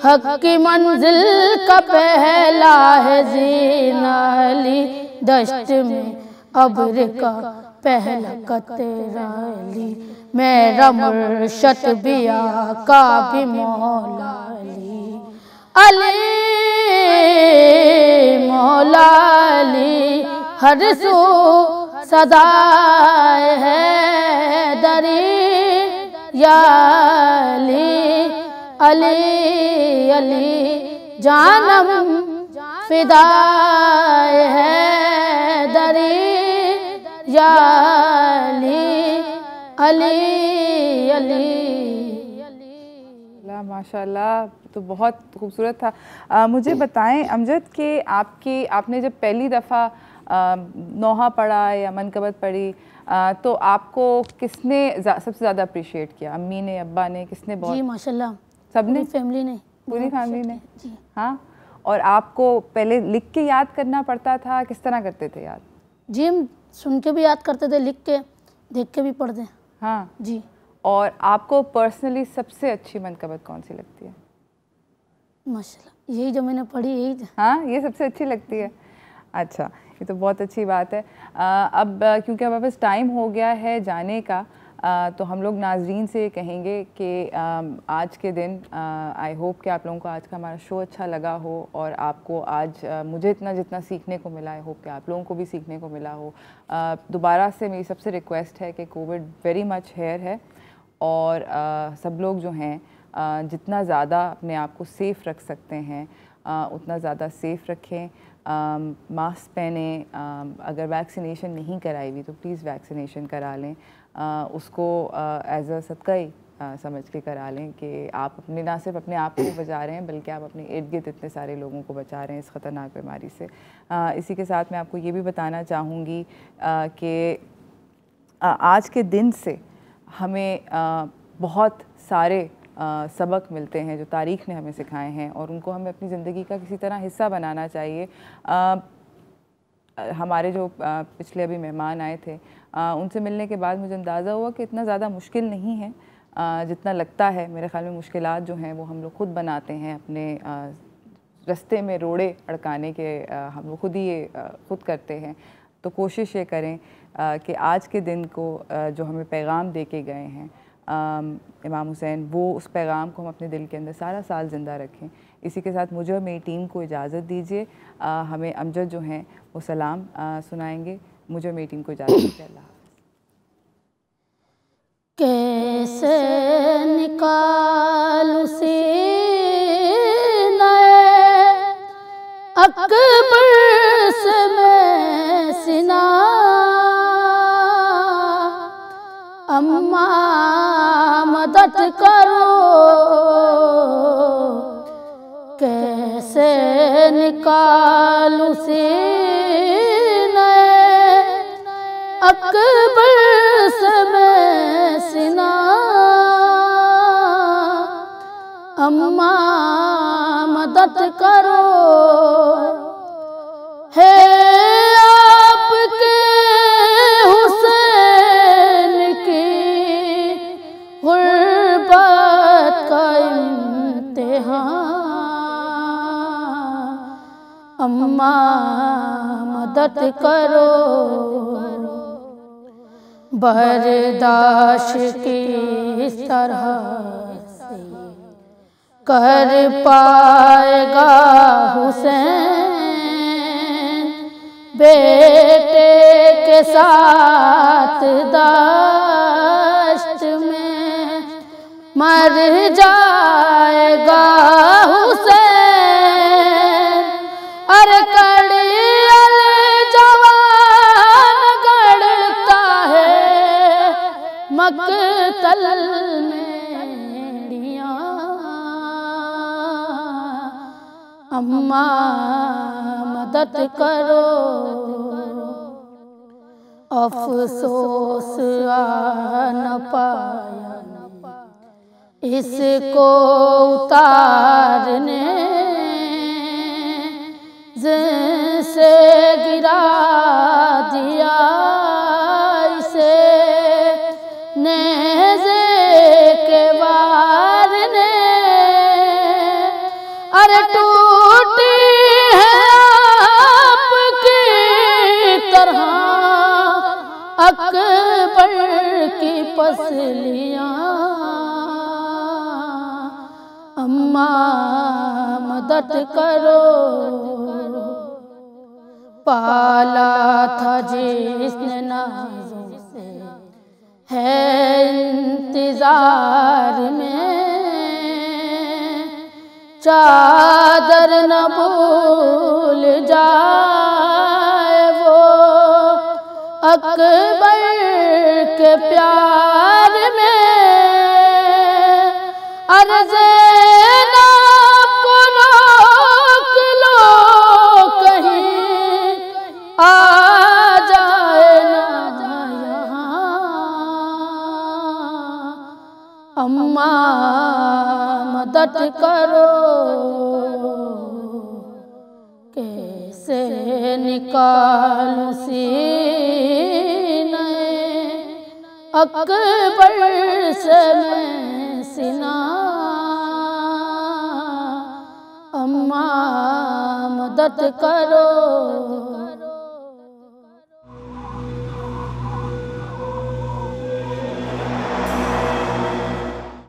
हक की मंजिल का पहला है जीना अली, दश्त में अब्र का पहला कतरा अली, मेरा मुर्शद भी आका भी मौला अली, अली मौला अली, हर सू सदाए है दरी या अली अली, जानम फिदाए है दरी या अली अली। माशाल्लाह, तो बहुत खूबसूरत था। मुझे बताएं अमजद कि आपने जब पहली दफ़ा नोहा पढ़ा या मनकबत पढ़ी तो आपको किसने सबसे ज़्यादा अप्रिशिएट किया? अम्मी ने, अब्बा ने, किसने? बहुत जी माशाल्लाह, सबने, पूरी फैमिली ने। हाँ, और आपको पहले लिख के याद करना पड़ता था, किस तरह करते थे याद? जी हम सुन के भी याद करते थे, लिख के, देख के भी पढ़ते। हाँ जी। और आपको पर्सनली सबसे अच्छी मनकबत कौन सी लगती है? माशाल्लाह यही जो मैंने पढ़ी, यही। हाँ, ये सबसे अच्छी लगती है। अच्छा, ये तो बहुत अच्छी बात है। अब क्योंकि हमारे पास टाइम हो गया है जाने का, तो हम लोग नाजरीन से कहेंगे कि आज के दिन आई होप कि आप लोगों को आज का हमारा शो अच्छा लगा हो, और आपको आज मुझे जितना सीखने को मिला, आई होप कि आप लोगों को भी सीखने को मिला हो। दोबारा से मेरी सबसे रिक्वेस्ट है कि कोविड वेरी मच हेयर है, और सब लोग जो हैं जितना ज़्यादा अपने आप को सेफ़ रख सकते हैं उतना ज़्यादा सेफ़ रखें, मास्क पहने, अगर वैक्सीनेशन नहीं कराई हुई तो प्लीज़ वैक्सीनेशन करा लें, उसको एज अ सदका ही समझ के करा लें कि आप अपने ना सिर्फ अपने आप को बचा रहे हैं बल्कि आप अपने इर्द गिर्द इतने सारे लोगों को बचा रहे हैं इस ख़तरनाक बीमारी से। इसी के साथ मैं आपको ये भी बताना चाहूँगी कि आज के दिन से हमें बहुत सारे सबक मिलते हैं जो तारीख़ ने हमें सिखाए हैं, और उनको हमें अपनी ज़िंदगी का किसी तरह हिस्सा बनाना चाहिए। हमारे जो पिछले अभी मेहमान आए थे उनसे मिलने के बाद मुझे अंदाज़ा हुआ कि इतना ज़्यादा मुश्किल नहीं है जितना लगता है। मेरे ख़्याल में मुश्किलात जो हैं वो हम लोग ख़ुद बनाते हैं, अपने रास्ते में रोड़े अड़काने के हम लोग ख़ुद ही ये ख़ुद करते हैं। तो कोशिश ये करें कि आज के दिन को जो हमें पैगाम दे के गए हैं इमाम हुसैन, वो उस पैगाम को हम अपने दिल के अंदर सारा साल ज़िंदा रखें। इसी के साथ मुझे और मेरी टीम को इजाज़त दीजिए। हमें अमजद जो हैं वो सलाम सुनाएंगे। मुझे और मेरी टीम को इजाज़त दीजिए। अल्लाह। कैसे निकालूं सीने अकबर से मैं सीना, अम्मा मदद करो, कैसे निकालूं सीने अकबर से मैं सीना, अम्मा मदद करो, है आपके हुसैन की गुर्बत का इम्तिहान, अम्मा मदद करो, बर्दाश्त की इस तरह से कर पाएगा हुसैन, बेटे के साथ दश्त में मर जाएगा हुसैन। अरे कड़ियल जवान गढ़ता है मकतल में डियां। अम्मा मदद करो, अफसोस आ न पाया इसको उतारने से गिरा दिया इसे नेज़े के वार ने। अरे टूटी है आपकी तरह अकबर की पसलियां। अम्मा मदद करो, पाला था जिसने नाज़ों से है इंतजार में। चादर न भूल जाए वो अकबर के प्यार में। अर्ज़ को रोक लो कहीं आ जाए ना यहाँ। अम्मा मदद करो, कैसे निकालूं सीने अकबर से मैं सीना। अम्मा मदद करो।